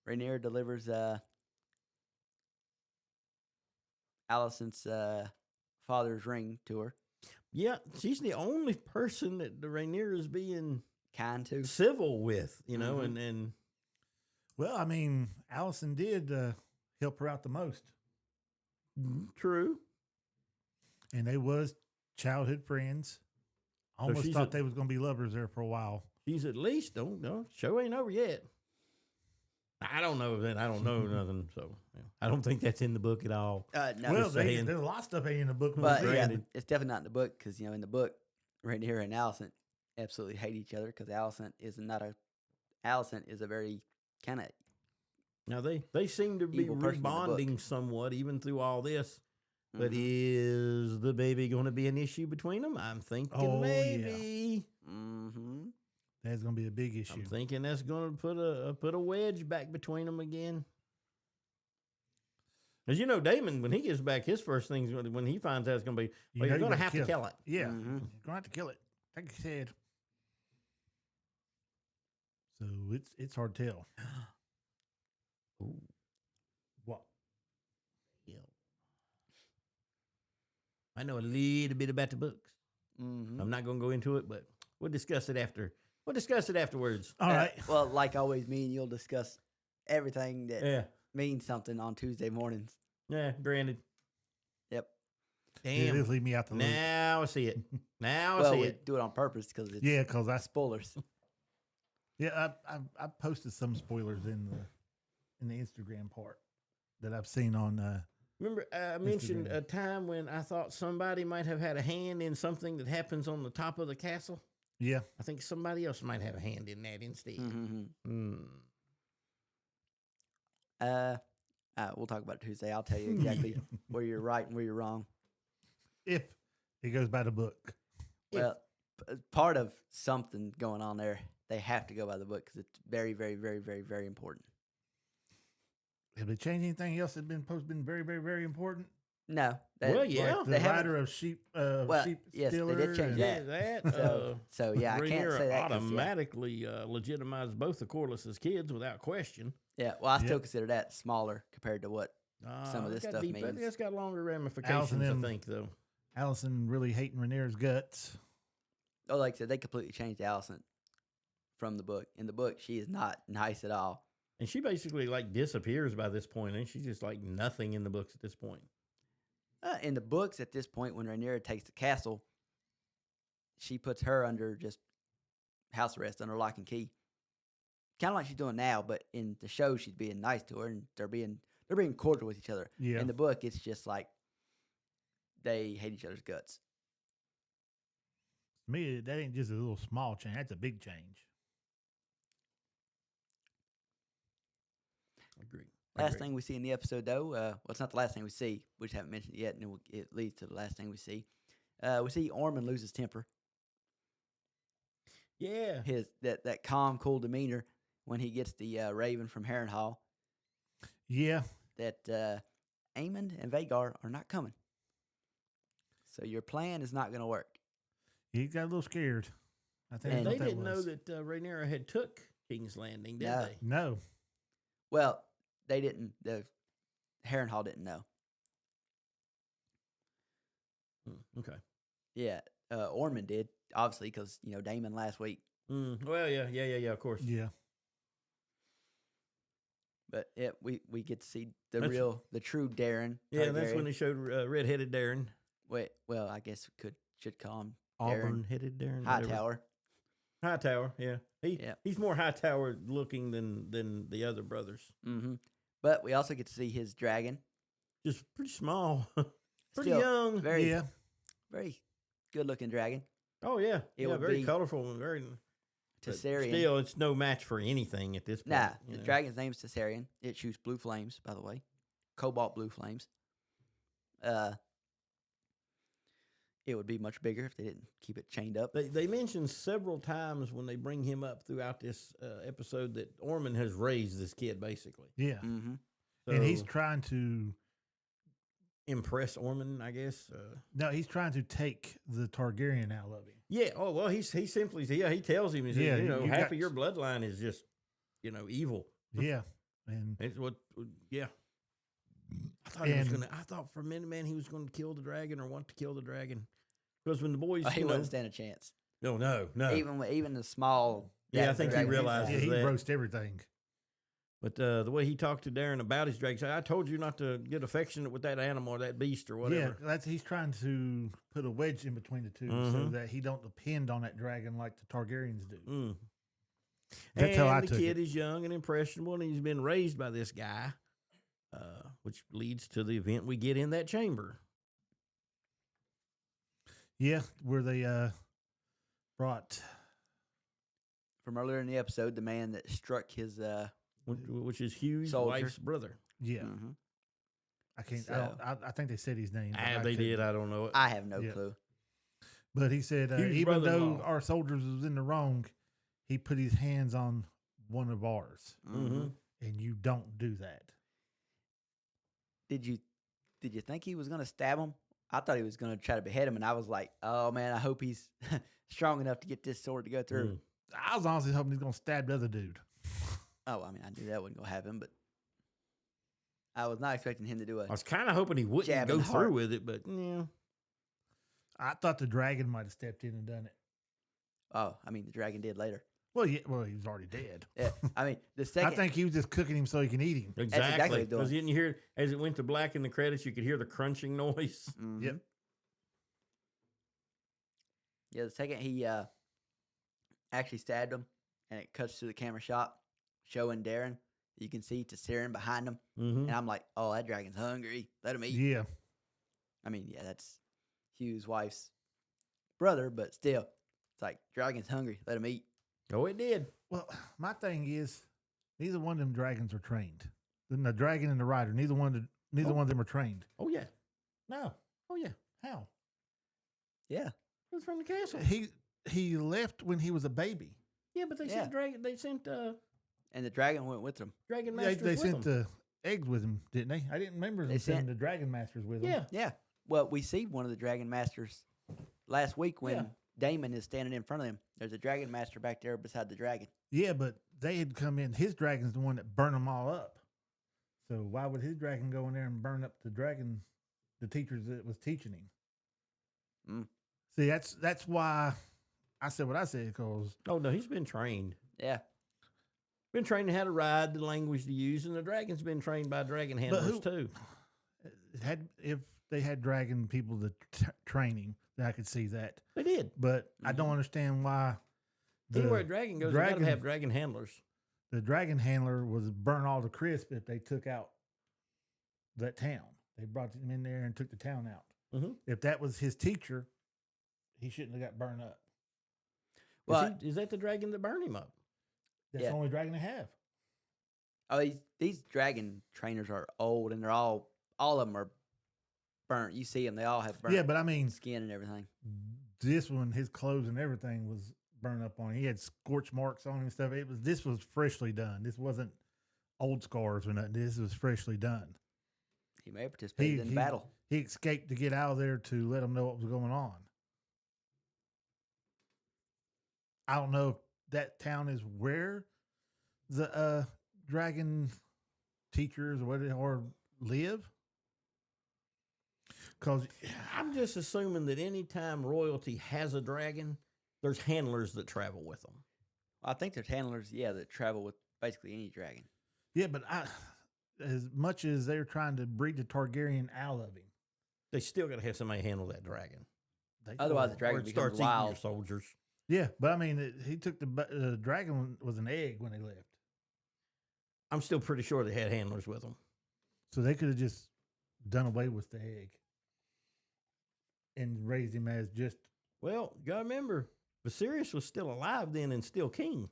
S2: Rhaenyra delivers Alicent's father's ring to her.
S3: Yeah, she's the only person that the Rhaenyra is being
S2: Kind to.
S3: civil with,
S2: Mhm.
S3: and
S1: Well, I mean, Allison did help her out the most.
S3: true.
S1: And they was childhood friends. Almost
S3: she's
S1: thought
S3: a-
S1: they was going to be lovers there for a while.
S3: She's at least don't show ain't over yet. I don't know that. I don't know nothing. So I don't think that's in the book at all.
S2: No,
S1: Well,
S3: just saying.
S1: there's a lot of stuff ain't in the book.
S2: but yeah,
S3: granted.
S2: it's definitely not in the book because in the book, Rhaenyra and Alicent absolutely hate each other because Alicent is a very kind of
S3: Now they seem to be
S2: Evil person in the book.
S3: rebonding somewhat even through all this. But
S2: Mhm.
S3: is the baby going to be an issue between them? I'm thinking
S1: Oh,
S3: maybe.
S2: Mhm.
S1: That's going to be a big issue.
S3: I'm thinking that's going to put a wedge back between them again. As Damon, when he gets back, his first thing is when he finds out it's going to be, well, you're going to have to kill it.
S1: Yeah,
S2: Mhm.
S1: you're going to have to kill it. Like I said. So it's hard to tell.
S3: Ooh.
S1: What?
S3: Yeah. I know a little bit about the books.
S2: Mhm.
S3: I'm not going to go into it, but we'll discuss it after. We'll discuss it afterwards.
S1: All right.
S2: Well, like always, me and you'll discuss everything that
S3: Yeah.
S2: means something on Tuesday mornings.
S3: Yeah, granted.
S2: Yep.
S1: Yeah,
S3: Damn.
S1: just leave me out the loop.
S3: Now I see it. Now I
S2: Well,
S3: see
S2: we
S3: it.
S2: do it on purpose because it's
S1: Yeah, because
S2: spoilers.
S1: I posted some spoilers in the Instagram part that I've seen on.
S3: Remember, I mentioned
S1: Instagram.
S3: a time when I thought somebody might have had a hand in something that happens on the top of the castle.
S1: Yeah,
S3: I think somebody else might have a hand in that instead.
S2: Mhm.
S3: Mm.
S2: We'll talk about it Tuesday. I'll tell you exactly where you're right and where you're wrong.
S1: if it goes by the book.
S3: If-
S2: Well, part of something going on there, they have to go by the book because it's very, very, very, very, very important.
S1: Have they changed anything else that's been very, very, very important?
S2: No.
S3: Well, yeah.
S1: Like the
S2: they haven't-
S1: rider of sheep.
S2: Well,
S1: Sheep
S2: yes, they did
S1: stealer
S2: change
S1: and-
S3: Yeah,
S2: that.
S3: that.
S2: So yeah, I can't
S3: Rhaenyra
S2: say that 'cause, yeah.
S3: automatically legitimized both of Corliss's kids without question.
S2: Yeah, well, I still
S1: Yep.
S2: consider that smaller compared to what some of this
S3: It's got
S2: stuff
S3: deep-
S2: means.
S3: It's got longer ramifications,
S1: Allison
S3: I
S1: and-
S3: think, though.
S1: Allison really hating Rhaenyra's guts.
S2: Oh, like I said, they completely changed Alicent from the book. In the book, she is not nice at all.
S3: And she basically like disappears by this point, and she's just like nothing in the books at this point.
S2: In the books, at this point, when Rhaenyra takes the castle, she puts her under just house arrest, under lock and key, kind of like she's doing now. But in the show, she's being nice to her, and they're being cordial with each other.
S1: Yeah.
S2: In the book, it's just like they hate each other's guts.
S1: To me, that ain't just a little small change. That's a big change.
S3: Agree.
S2: Last thing we see in the episode, though, well, it's not the last thing we see. We just haven't mentioned it yet, and it leads to the last thing we see. We see Ormond lose his temper.
S3: Yeah.
S2: That calm, cool demeanor when he gets the raven from Harrenhal.
S1: Yeah.
S2: That Aemond and Vhagar are not coming. So your plan is not going to work.
S1: He got a little scared. I think
S3: And
S1: that's
S3: they
S1: what that
S3: didn't know
S1: was.
S3: that Rhaenyra had took King's Landing, did
S2: No.
S3: they?
S1: No.
S2: Well, they didn't. The Harrenhal didn't know.
S3: Okay.
S2: Yeah, Ormond did, obviously, because, Daemon last week.
S3: Well, yeah, of course.
S1: Yeah.
S2: But we get to see the true Darren.
S3: Yeah, that's
S2: Targaryen.
S3: when they showed red-headed Darren.
S2: Wait, well, I guess we should call him Darren
S3: Auburn-headed Darren. whatever.
S2: Hightower.
S3: Hightower, yeah.
S2: Yeah.
S3: He's more Hightower looking than the other brothers.
S2: Mm-hmm. But we also get to see his dragon.
S3: Just pretty small. Pretty
S2: Still
S3: young.
S2: Very,
S1: Yeah.
S2: very good-looking dragon.
S3: Oh, yeah.
S2: It would
S3: very
S2: be
S3: colorful and very... but
S2: Tessarian.
S3: Still, it's no match for anything at this point.
S2: Nah,
S3: you
S2: the
S3: know.
S2: dragon's name's Tessarian. It shoots blue flames, by the way. Cobalt blue flames. It would be much bigger if they didn't keep it chained up.
S3: They mentioned several times when they bring him up throughout this episode that Ormond has raised this kid, basically.
S1: Yeah.
S2: Mm-hmm.
S1: And he's
S3: So,
S1: trying to
S3: impress Ormond, I guess.
S1: no, he's trying to take the Targaryen out of him.
S3: Yeah. Oh well, he simply he tells him, he says,
S1: Yeah,
S3: you
S1: you
S3: half
S1: got-
S3: of your bloodline is just evil.
S1: Yeah. And
S3: It's what. Yeah. I thought for a minute, man, he was going to kill the dragon or want to kill the dragon, because when the boys,
S2: He wouldn't stand a chance.
S3: no,
S2: Even the small.
S3: Yeah, I think he
S2: dragon
S3: realized
S1: yeah,
S3: is
S1: he
S3: that-
S1: roast everything.
S3: But the way he talked to Darren about his dragon, said, I told you not to get affectionate with that animal or that beast or whatever.
S1: Yeah, he's trying to put a wedge in between the two so
S3: Mhm.
S1: that he don't depend on that dragon like the Targaryens do.
S3: Mm.
S1: That's
S3: and
S1: how I
S3: the
S1: took
S3: kid
S1: it.
S3: is young and impressionable, and he's been raised by this guy, which leads to the event we get in that chamber.
S1: Yeah, where they brought.
S2: From earlier in the episode, the man that struck his.
S3: Which is Hugh's
S2: Soldier.
S3: wife's brother.
S1: Yeah,
S2: Mhm.
S1: I can't.
S2: So-
S1: I think they said his name. but
S3: Ah,
S1: I
S3: they
S1: couldn't.
S3: did. I don't know it.
S2: I have no
S1: Yeah.
S2: clue.
S1: But he said
S3: Hugh's
S1: even though
S3: brother-in-law.
S1: our soldiers was in the wrong, he put his hands on one of ours,
S3: Mhm.
S1: and you don't do that.
S2: Did you think he was going to stab him? I thought he was going to try to behead him, and I was like, oh man, I hope he's strong enough to get this sword to go through.
S3: Mm.
S1: I was honestly hoping he's gonna stab the other dude.
S2: Oh, I mean, I knew that wasn't going to happen, but I was not expecting him to do
S3: I
S2: a.
S3: was kind of hoping he wouldn't
S2: Jab in
S3: go
S2: the
S3: through
S2: heart.
S3: with it, but yeah.
S1: I thought the dragon might have stepped in and done it.
S2: Oh, I mean, the dragon did later.
S1: Well, yeah, well, he was already dead.
S2: Yeah, I mean, the
S1: I
S2: second.
S1: think he was just cooking him so he can eat him.
S2: exactly what
S3: Exactly.
S2: he's doing.
S3: Because didn't you hear, as it went to black in the credits, you could hear the crunching noise.
S2: Mhm.
S1: Yep.
S2: Yeah, the second he actually stabbed him, and it cuts to the camera shot showing Darren. You can see Tessarian behind him,
S3: Mm-hmm.
S2: and I'm like, "Oh, that dragon's hungry. Let him eat."
S1: Yeah,
S2: I mean, yeah, that's Hugh's wife's brother, but still, it's like dragon's hungry. Let him eat.
S3: Oh, it did.
S1: well, my thing is, neither one of them dragons are trained. The dragon and the rider, neither one of them are trained.
S3: Oh, yeah.
S1: No,
S3: Oh, yeah.
S1: how?
S2: Yeah,
S3: It was from the castle.
S1: He left when he was a baby.
S3: Yeah, but they
S2: Yeah.
S3: sent dragon. They sent
S2: and the dragon went with him.
S3: dragon
S1: They,
S3: masters
S1: they
S3: with
S1: sent
S3: them.
S1: the eggs with him, didn't they? I didn't remember them
S2: They
S1: sending
S2: sent-
S1: the dragon masters with them.
S3: Yeah.
S2: Yeah. Well, we see one of the dragon masters last week when
S3: Yeah.
S2: Damon is standing in front of him. There's a dragon master back there beside the dragon.
S1: Yeah, but they had come in. His dragon's the one that burned them all up. So why would his dragon go in there and burn up the dragon, the teachers that was teaching him?
S2: Mm.
S1: See, that's why I said what I said, because
S3: Oh, no, he's been trained.
S2: Yeah.
S3: Been trained how to ride, the language to use, and the dragon's been trained by dragon handlers too.
S1: If they had dragon people to train him, then I could see that.
S3: They did.
S1: But I don't understand why.
S3: Anywhere a dragon goes, you got to have dragon handlers.
S1: The dragon handler was burnt all to crisp if they took out that town. They brought him in there and took the town out.
S3: Mm-hmm.
S1: If that was his teacher, he shouldn't have got burned up.
S2: Well,
S3: Is that the dragon that burned him up?
S1: That's the only dragon they have.
S2: oh, these dragon trainers are old, and they're all of them are burnt. You see them; they all have burnt.
S1: Yeah, but I mean,
S2: skin and everything.
S1: this one, his clothes and everything was burned up on him. He had scorch marks on him and stuff. This was freshly done. This wasn't old scars or nothing. This was freshly done.
S2: He may have participated in battle.
S1: He escaped to get out of there to let them know what was going on. I don't know if that town is where the dragon teachers or live. Because
S3: I'm just assuming that any time royalty has a dragon, there's handlers that travel with them.
S2: I think there's handlers, that travel with basically any dragon.
S1: Yeah, but as much as they're trying to breed the Targaryen out of him,
S3: they still got to have somebody handle that dragon.
S2: Otherwise, the dragon becomes wild.
S3: Eating your soldiers.
S1: Yeah, but I mean, he took the dragon was an egg when they left.
S3: I'm still pretty sure they had handlers with them.
S1: So they could have just done away with the egg and raised him as just.
S3: Well, you got to remember, Viserys was still alive then and still king.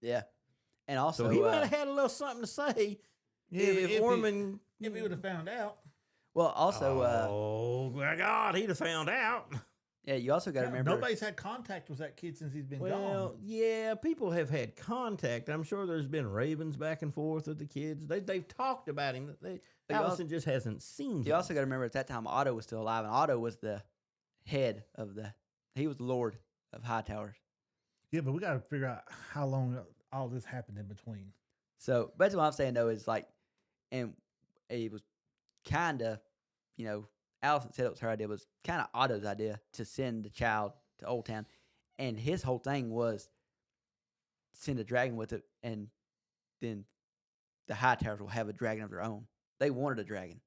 S2: Yeah. And also,
S3: so he might have had a little something to say.
S1: Yeah,
S3: if Ormond.
S1: If he would have found out.
S2: Well, also.
S3: Oh, my God, he'd have found out.
S2: Yeah, you also got to remember.
S1: Nobody's had contact with that kid since he's been gone.
S3: Well, yeah, people have had contact. I'm sure there's been ravens back and forth with the kids. They've talked about him. Allison just hasn't seen him.
S2: You also got to remember at that time, Otto was still alive, and Otto was the head of he was the Lord of Hightowers.
S1: Yeah, but we got to figure out how long all this happened in between.
S2: So, basically what I'm saying, though, is and it was kind of, Allison said it was her idea, was kind of Otto's idea to send the child to Old Town. And his whole thing was send a dragon with it, and then the Hightowers will have a dragon of their own. They wanted a dragon.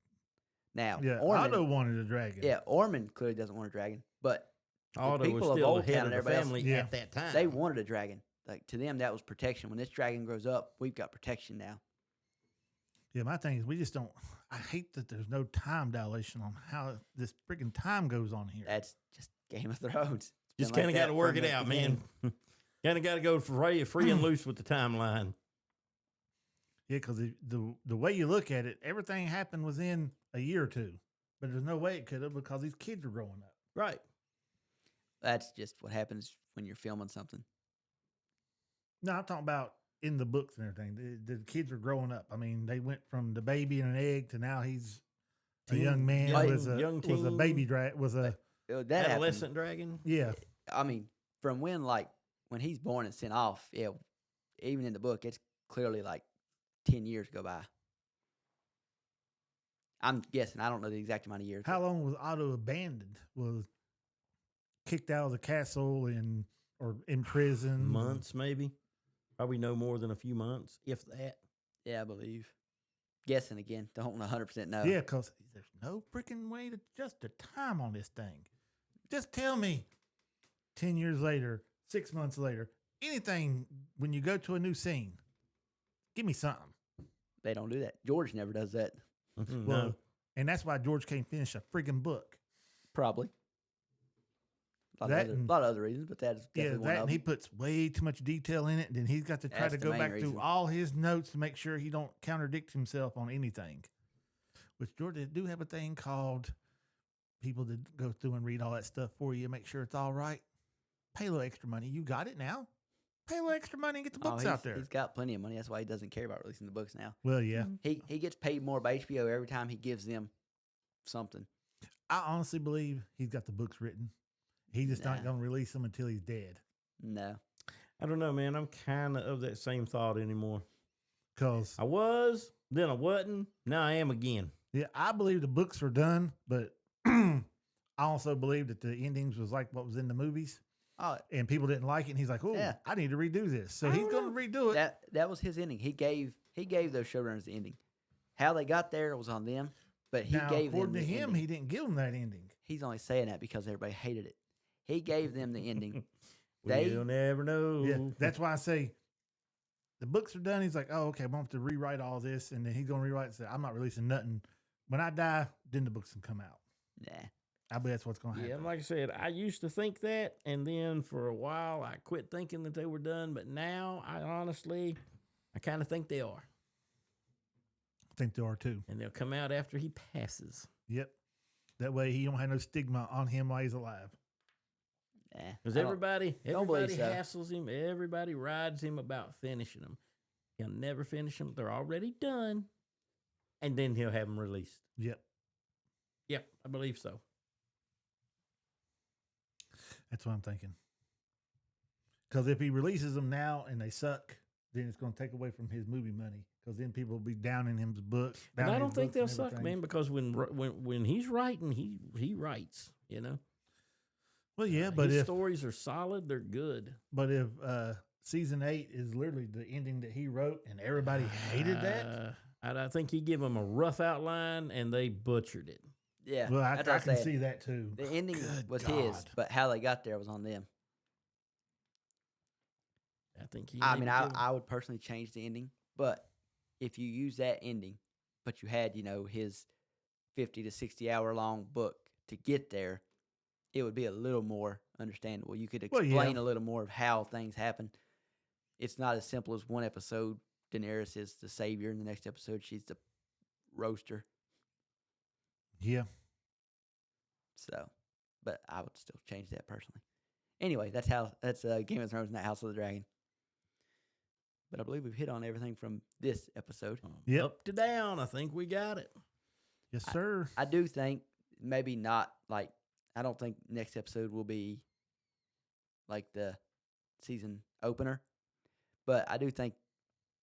S2: Now,
S1: Yeah,
S2: Ormond,
S1: Otto wanted a dragon.
S2: Yeah, Ormond clearly doesn't want a dragon, but
S3: Otto
S2: the people
S3: was
S2: of
S3: still
S2: Old
S3: the head
S2: Town
S3: of
S2: and
S3: the
S2: everybody
S3: family
S2: else,
S3: at that time.
S2: they wanted a dragon. Like, to them, that was protection. When this dragon grows up, we've got protection now.
S1: Yeah, my thing is we just don't. I hate that there's no time dilation on how this freaking time goes on here.
S2: That's just Game of Thrones.
S3: Just kind of got to work it out, man. Kind of got to go free and loose with the timeline.
S1: Yeah, because the way you look at it, everything happened within a year or two. But there's no way it could have because these kids are growing up.
S3: Right.
S2: That's just what happens when you're filming something.
S1: No, I'm talking about in the books and everything. The kids are growing up. I mean, they went from the baby and an egg to now he's a young man. Was a baby dragon. Was a
S2: that
S3: adolescent
S2: happened.
S3: dragon.
S1: Yeah.
S2: I mean, from when he's born and sent off, even in the book, it's clearly 10 years go by. I'm guessing. I don't know the exact amount of years.
S1: How long was Otto abandoned? Was kicked out of the castle or in prison?
S3: Months, maybe. Probably no more than a few months, if that.
S2: Yeah, I believe. Guessing again. Don't 100% know.
S1: Yeah, because there's no freaking way to adjust the time on this thing. Just tell me 10 years later, 6 months later, anything when you go to a new scene, give me something.
S2: They don't do that. George never does that.
S3: Mm-hmm.
S1: Well,
S3: No.
S1: and that's why George can't finish a friggin' book.
S2: Probably. A lot of other reasons, but that's definitely one of
S1: and
S2: them.
S1: he puts way too much detail in it, and then he's got to try
S2: That's
S1: to
S2: the
S1: go
S2: main
S1: back
S2: reason.
S1: through all his notes to make sure he don't contradict himself on anything. Which George they do have a thing called people that go through and read all that stuff for you, make sure it's all right. Pay a little extra money. You got it now. Pay a little extra money and get the books out there.
S2: He's got plenty of money. That's why he doesn't care about releasing the books now.
S1: Well, yeah.
S2: He gets paid more by HBO every time he gives them something.
S1: I honestly believe he's got the books written. He's just not
S2: Nah.
S1: going to release them until he's dead.
S2: No.
S3: I don't know, man. I'm kind of that same thought anymore.
S1: Because,
S3: I was, then I wasn't. Now I am again.
S1: yeah, I believe the books are done, but I also believe that the endings was like what was in the movies.
S2: Oh,
S1: and people didn't like it. And he's like, "Oh,
S2: Yeah.
S1: I need to redo this." So
S3: I
S1: he's
S3: don't
S1: going to redo it.
S2: that was his ending. He gave those showrunners the ending. How they got there was on them, but he
S1: Now,
S2: gave them
S1: according
S2: the
S1: to him,
S2: ending.
S1: he didn't give them that ending.
S2: He's only saying that because everybody hated it. He gave them the ending. They
S3: We'll never know.
S1: Yeah, that's why I say the books are done. He's like, "Oh, okay, I'm going to have to rewrite all this," and then he's going to rewrite and say, "I'm not releasing nothing. When I die, then the books can come out."
S2: Nah.
S1: I bet that's what's going to happen.
S3: Yeah, like I said, I used to think that, and then for a while I quit thinking that they were done. But now, I kind of think they are,
S1: I think there are too.
S3: and they'll come out after he passes.
S1: Yep. That way he don't have no stigma on him while he's alive.
S2: Nah.
S3: Because
S2: I don't-
S3: everybody
S2: don't believe so.
S3: hassles him. Everybody rides him about finishing them. He'll never finish them. They're already done, and then he'll have them released.
S1: Yep.
S3: Yep, I believe so.
S1: That's what I'm thinking. Because if he releases them now and they suck, then it's going to take away from his movie money. Because then people will be downing his book.
S3: But I
S1: downing
S3: don't
S1: his
S3: think
S1: books
S3: they'll
S1: and
S3: suck,
S1: everything.
S3: man. Because when he's writing, he writes. You know.
S1: Well, yeah, but
S3: his
S1: if
S3: stories are solid, they're good.
S1: season 8 is literally the ending that he wrote and everybody hated that,
S3: I think he gave them a rough outline and they butchered it.
S2: Yeah.
S1: well, I
S2: that's what I'm
S1: can
S2: saying.
S1: see that too.
S2: The ending
S1: Good
S2: was his,
S1: God.
S2: but how they got there was on them.
S3: I think he.
S2: I
S3: maybe
S2: mean,
S3: gave 'em-
S2: I would personally change the ending, but if you use that ending, but you had, his 50 to 60 hour long book to get there, it would be a little more understandable. You could
S1: Well,
S2: explain
S1: yeah.
S2: a little more of how things happen. It's not as simple as one episode. Daenerys is the savior, and the next episode she's the roaster.
S1: Yeah.
S2: So, but I would still change that personally. Anyway, that's Game of Thrones, not House of the Dragon. But I believe we've hit on everything from this episode.
S1: Yep.
S3: Up to down. I think we got it.
S1: Yes, sir.
S2: I do think maybe not like I don't think next episode will be like the season opener, but I do think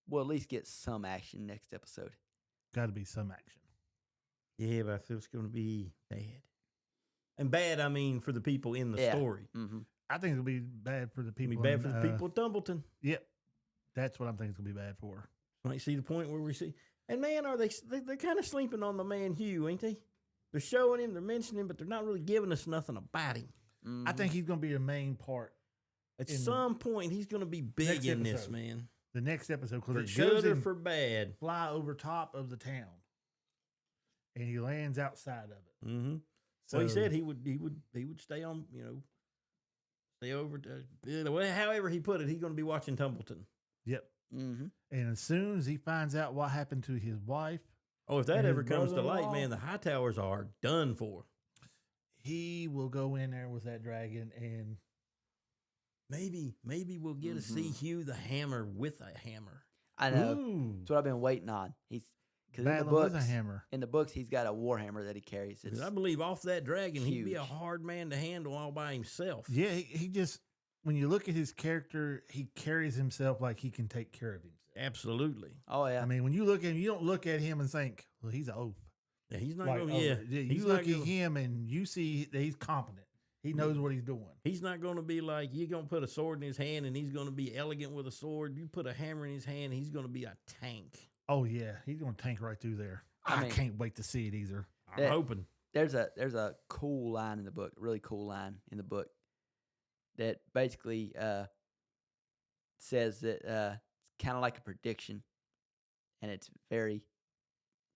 S2: we'll at least get some action next episode.
S1: Got to be some action.
S3: Yeah, but I feel it's going to be bad. And bad, I mean, for the people in the
S2: Yeah.
S3: story.
S2: Mm-hmm.
S1: I think it'll be bad for the
S3: It'll be
S1: people.
S3: bad for the people at Tumbleton.
S1: Yep. That's what I'm thinking it's going to be bad for.
S3: Might see the point where we see. And man, they're kind of sleeping on the man Hugh, ain't they? They're showing him, they're mentioning him, but they're not really giving us nothing about him.
S2: Mm-hmm.
S1: I think he's going to be the main part
S3: At
S1: In
S3: some point, he's going to be big
S1: next
S3: in this,
S1: episode.
S3: man.
S1: the next episode
S3: For
S1: because it goes
S3: good or
S1: and
S3: for bad.
S1: fly over top of the town, and he lands outside of it.
S3: Mm-hmm.
S1: So
S3: Well, he said he would stay on, stay over to, however he put it, he's going to be watching Tumbleton.
S1: Yep.
S2: Mm-hmm.
S1: And as soon as he finds out what happened to his wife,
S3: Oh, if that
S1: And his
S3: ever comes to light,
S1: brother-in-law?
S3: man, the Hightowers are done for.
S1: he will go in there with that dragon and
S3: Maybe we'll get to see Hugh the Hammer with a hammer.
S2: I know.
S1: ooh,
S2: That's what I've been waiting on. He's because in the
S1: battle with
S2: books,
S1: a hammer.
S2: in the books, he's got a war hammer that he carries. It's,
S3: 'Cause I believe off that dragon, he'd be a
S2: huge.
S3: hard man to handle all by himself.
S1: Yeah, he just when you look at his character, he carries himself like he can take care of himself.
S3: Absolutely.
S2: oh yeah,
S1: I mean, when you look at him, you don't look at him and think, "Well, he's an oaf."
S3: Yeah, he's not
S1: Like,
S3: going.
S1: oh,
S3: Yeah,
S1: you
S3: he's
S1: look
S3: not
S1: at
S3: gonna,
S1: him and you see that he's competent. He knows what he's doing.
S3: He's not going to be like you're going to put a sword in his hand and he's going to be elegant with a sword. You put a hammer in his hand, he's going to be a tank.
S1: Oh yeah, he's going to tank right through there.
S2: I
S1: I
S2: mean-
S1: can't wait to see it either.
S3: I'm
S2: Yeah.
S3: hoping.
S2: there's a cool line in the book, really cool line in the book that basically says that it's kind of like a prediction, and it's very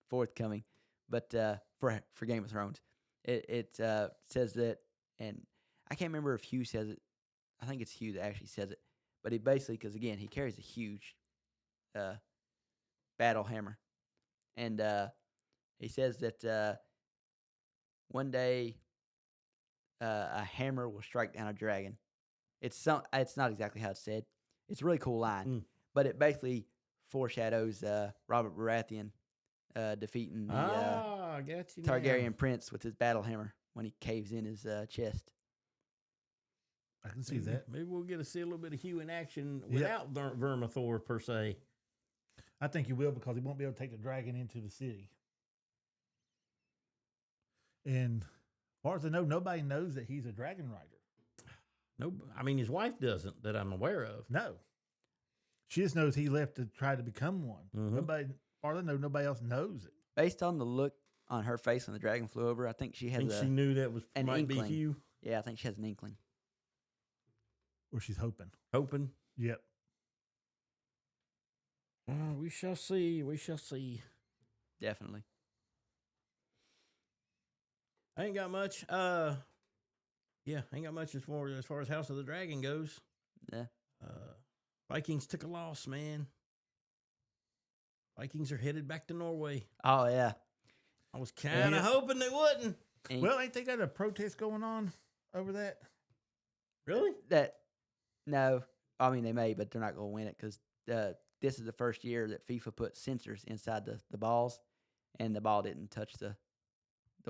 S2: forthcoming. But for Game of Thrones, it says that, and I can't remember if Hugh says it. I think it's Hugh that actually says it. But he basically, because again, he carries a huge battle hammer, and he says that one day a hammer will strike down a dragon. It's not exactly how it's said. It's a really cool line,
S3: Mm.
S2: but it basically foreshadows Robert Baratheon defeating the
S3: I got you. now.
S2: Targaryen prince with his battle hammer when he caves in his chest.
S1: I can see that.
S3: Maybe we'll get to see a little bit of Hugh in action
S1: Yep.
S3: without Vermithor per se.
S1: I think you will because he won't be able to take the dragon into the city. And as far as I know, nobody knows that he's a dragon rider.
S3: No, I mean his wife doesn't that I'm aware of.
S1: No. She just knows he left to try to become one. Nobody, farther know, nobody else knows it.
S2: Based on the look on her face when the dragon flew over, I think she
S3: I
S2: has
S3: think she knew that was
S2: an
S3: might
S2: inkling.
S3: be Hugh.
S2: Yeah, I think she has an inkling.
S1: Or she's hoping.
S3: Hoping.
S1: Yep.
S3: We shall see. We shall see.
S2: Definitely.
S3: I ain't got much. Ain't got much as far as House of the Dragon goes.
S2: Yeah.
S3: Vikings took a loss, man. Vikings are headed back to Norway.
S2: Oh yeah.
S3: I was kind of hoping they wouldn't.
S1: Well, ain't they got a protest going on over that?
S3: Really?
S2: No. I mean, they may, but they're not going to win it because this is the first year that FIFA put sensors inside the balls, and the ball didn't touch the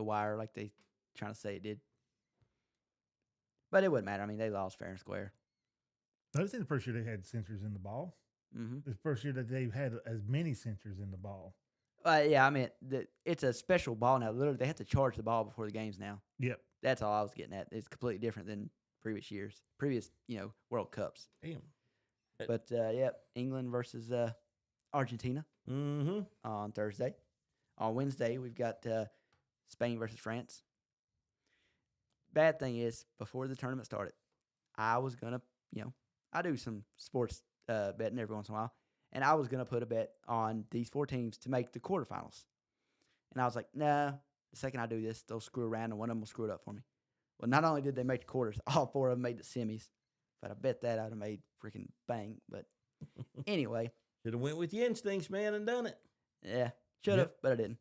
S2: wire like they trying to say it did. But it wouldn't matter. I mean, they lost fair and square.
S1: I think the first year they had sensors in the ball.
S2: Mm-hmm.
S1: The first year that they've had as many sensors in the ball.
S2: Yeah, I mean, it's a special ball now. Literally, they have to charge the ball before the games now.
S1: Yep.
S2: That's all I was getting at. It's completely different than previous years, World Cups.
S3: Damn.
S2: But, England versus Argentina on Thursday. On Wednesday, we've got Spain versus France. Bad thing is, before the tournament started, I was going to, I do some sports betting every once in a while, and I was going to put a bet on these 4 teams to make the quarterfinals. And I was like, nah, the second I do this, they'll screw around, and one of them will screw it up for me. Well, not only did they make the quarters, all 4 of them made the semis. If I'd have bet that, I'd have made freaking bang. But anyway.
S3: Should have went with your instincts, man, and done it.
S2: Yeah, should have, but I didn't.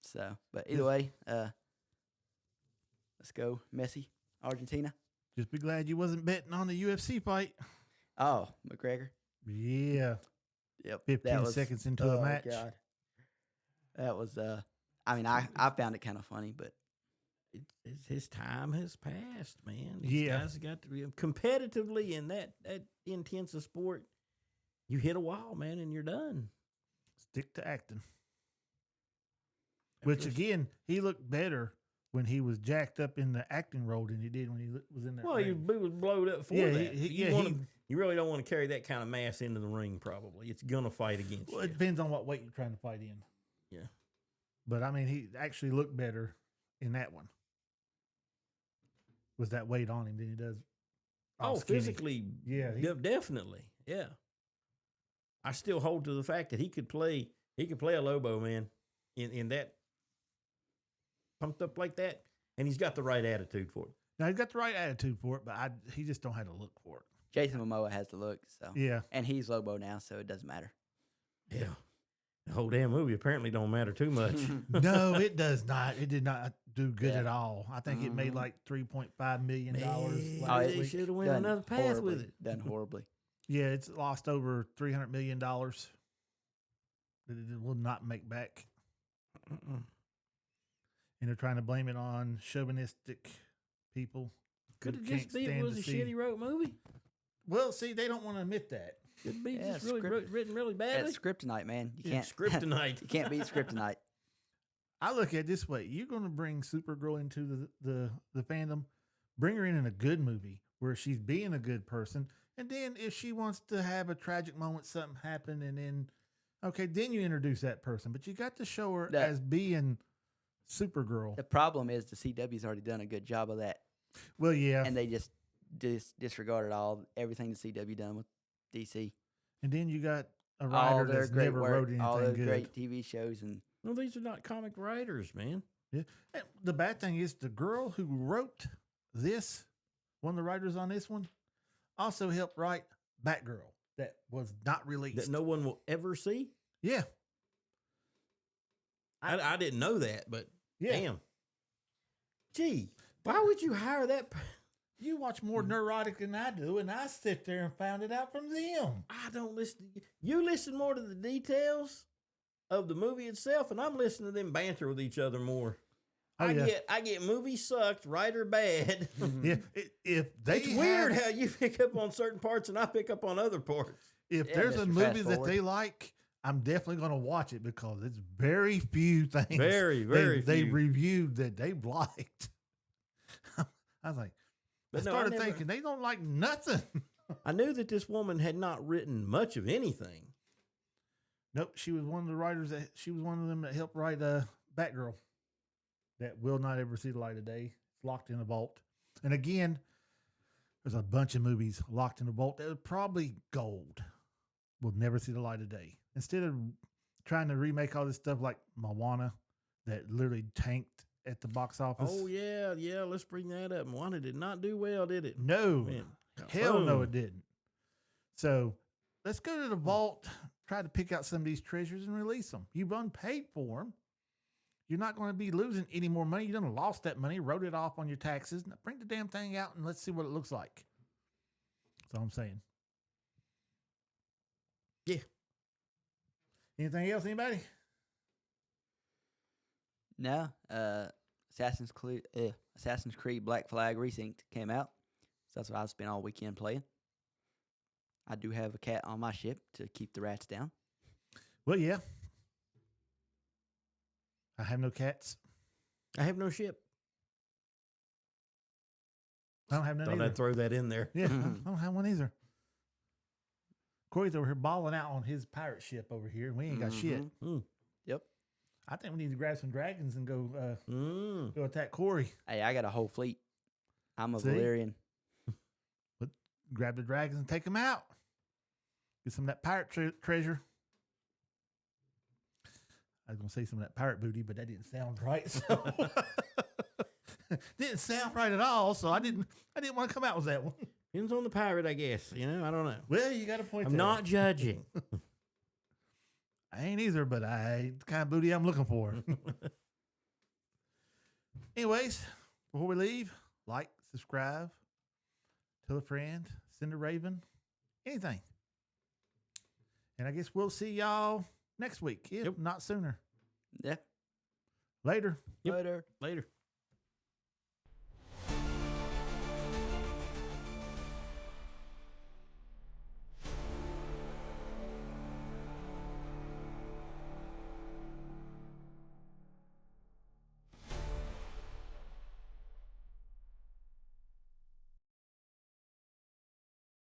S2: So, but either way, let's go Messi, Argentina.
S1: Just be glad you wasn't betting on the UFC fight.
S2: Oh, McGregor.
S1: Yeah.
S2: Yep.
S1: 15 seconds into a match.
S2: God. That was, I found it kind of funny, but.
S3: His time has passed, man.
S1: These
S3: guys have got to be competitively in that intense a sport. You hit a wall, man, and you're done.
S1: Stick to acting. Which, again, he looked better when he was jacked up in the acting role than he did when he was in that
S3: Well,
S1: ring.
S3: he was blowed up for that. You really don't want to carry that kind of mass into the ring, probably. It's going to fight against you.
S1: It depends on what weight you're trying to fight in.
S3: Yeah.
S1: But, I mean, he actually looked better in that one. With that weight on him than he does.
S3: Physically.
S1: Yeah.
S3: Definitely. Yeah. I still hold to the fact that he could play a Lobo, man, in that pumped up like that, and he's got the right attitude for it.
S1: Now, he's got the right attitude for it, but he just don't have the look for it.
S2: Jason Momoa has the look, so.
S1: Yeah.
S2: And he's Lobo now, so it doesn't matter.
S3: Yeah. The whole damn movie apparently don't matter too much.
S1: No, it does not. It did not do good at all. I think it made like $3.5 million.
S3: They should have went another path with it.
S2: Done horribly.
S1: Yeah, it's lost over $300 million that it will not make back. And they're trying to blame it on chauvinistic people.
S3: Could it just be it was a shitty wrote movie?
S1: Well, see, they don't want to admit that.
S3: Could be just really written really badly.
S2: That's Kryptonite, man. You can't
S3: Kryptonite.
S2: You can't beat Kryptonite.
S1: I look at it this way: you're going to bring Supergirl into the fandom, bring her in a good movie where she's being a good person, and then if she wants to have a tragic moment, something happen, and then then you introduce that person. But you got to show her as being Supergirl.
S2: The problem is the CW's already done a good job of that.
S1: Well, yeah,
S2: and they just disregarded everything the CW done with DC.
S1: And then you got a writer that's never wrote anything
S2: all those
S1: good.
S2: great TV shows. And
S3: well, these are not comic writers, man.
S1: Yeah. And the bad thing is the girl who wrote this, one of the writers on this one, also helped write Batgirl that was not released.
S3: That no one will ever see?
S1: Yeah.
S3: I didn't know that, but
S1: yeah.
S3: Damn. Gee, why would you hire that?
S1: You watch more neurotic than I do, and I sit there and found it out from them.
S3: I don't listen. You listen more to the details of the movie itself, and I'm listening to them banter with each other more. I get movie sucked, right or bad.
S1: Yeah, it's
S3: weird how you pick up on certain parts and I pick up on other parts.
S1: If there's a movie that they like, I'm definitely going to watch it because it's very few things.
S3: Very few.
S1: They reviewed that they liked. I was like,
S3: But
S1: I
S3: no,
S1: started
S3: never-
S1: thinking they don't like nothing.
S3: I knew that this woman had not written much of anything.
S1: Nope, she was one of the writers that she was one of them that helped write Batgirl. That will not ever see the light of day. It's locked in a vault. And again, there's a bunch of movies locked in a vault that are probably gold. Will never see the light of day. Instead of trying to remake all this stuff like Moana that literally tanked at the box office.
S3: Oh yeah, let's bring that up. Moana did not do well, did it?
S1: No.
S3: Man,
S1: Hell no,
S3: boom.
S1: it didn't. So let's go to the vault, try to pick out some of these treasures and release them. You've unpaid for them. You're not going to be losing any more money. You done lost that money, wrote it off on your taxes. Now bring the damn thing out and let's see what it looks like. That's all I'm saying.
S3: Yeah.
S1: Anything else, anybody?
S2: No. Assassin's Creed Black Flag Resynced came out. So that's what I've spent all weekend playing. I do have a cat on my ship to keep the rats down.
S1: Well, yeah. I have no cats.
S3: I have no ship.
S1: I don't have none
S3: Thought
S1: either.
S3: I'd throw that in there.
S1: Yeah, I don't have one either. Corey's over here balling out on his pirate ship over here, and we ain't got shit.
S3: Mm.
S2: Yep.
S1: I think we need to grab some dragons and go
S3: Mm.
S1: go attack Corey.
S2: Hey, I got a whole fleet. I'm a
S1: See?
S2: Valyrian.
S1: Grab the dragons and take them out. Get some of that pirate treasure. I was gonna say some of that pirate booty, but that didn't sound right. So didn't sound right at all. So I didn't want to come out with that one.
S3: Depends on the pirate, I guess. You know, I don't know.
S1: Well, you got a point.
S3: I'm
S1: there.
S3: not judging.
S1: I ain't either, but I ain't the kind of booty I'm looking for. Anyways, before we leave, like, subscribe, tell a friend, send a raven, anything. And I guess we'll see y'all next week, if
S3: Yep.
S1: not sooner.
S2: Yeah.
S1: Later.
S3: Yep.
S2: Later.
S3: Later.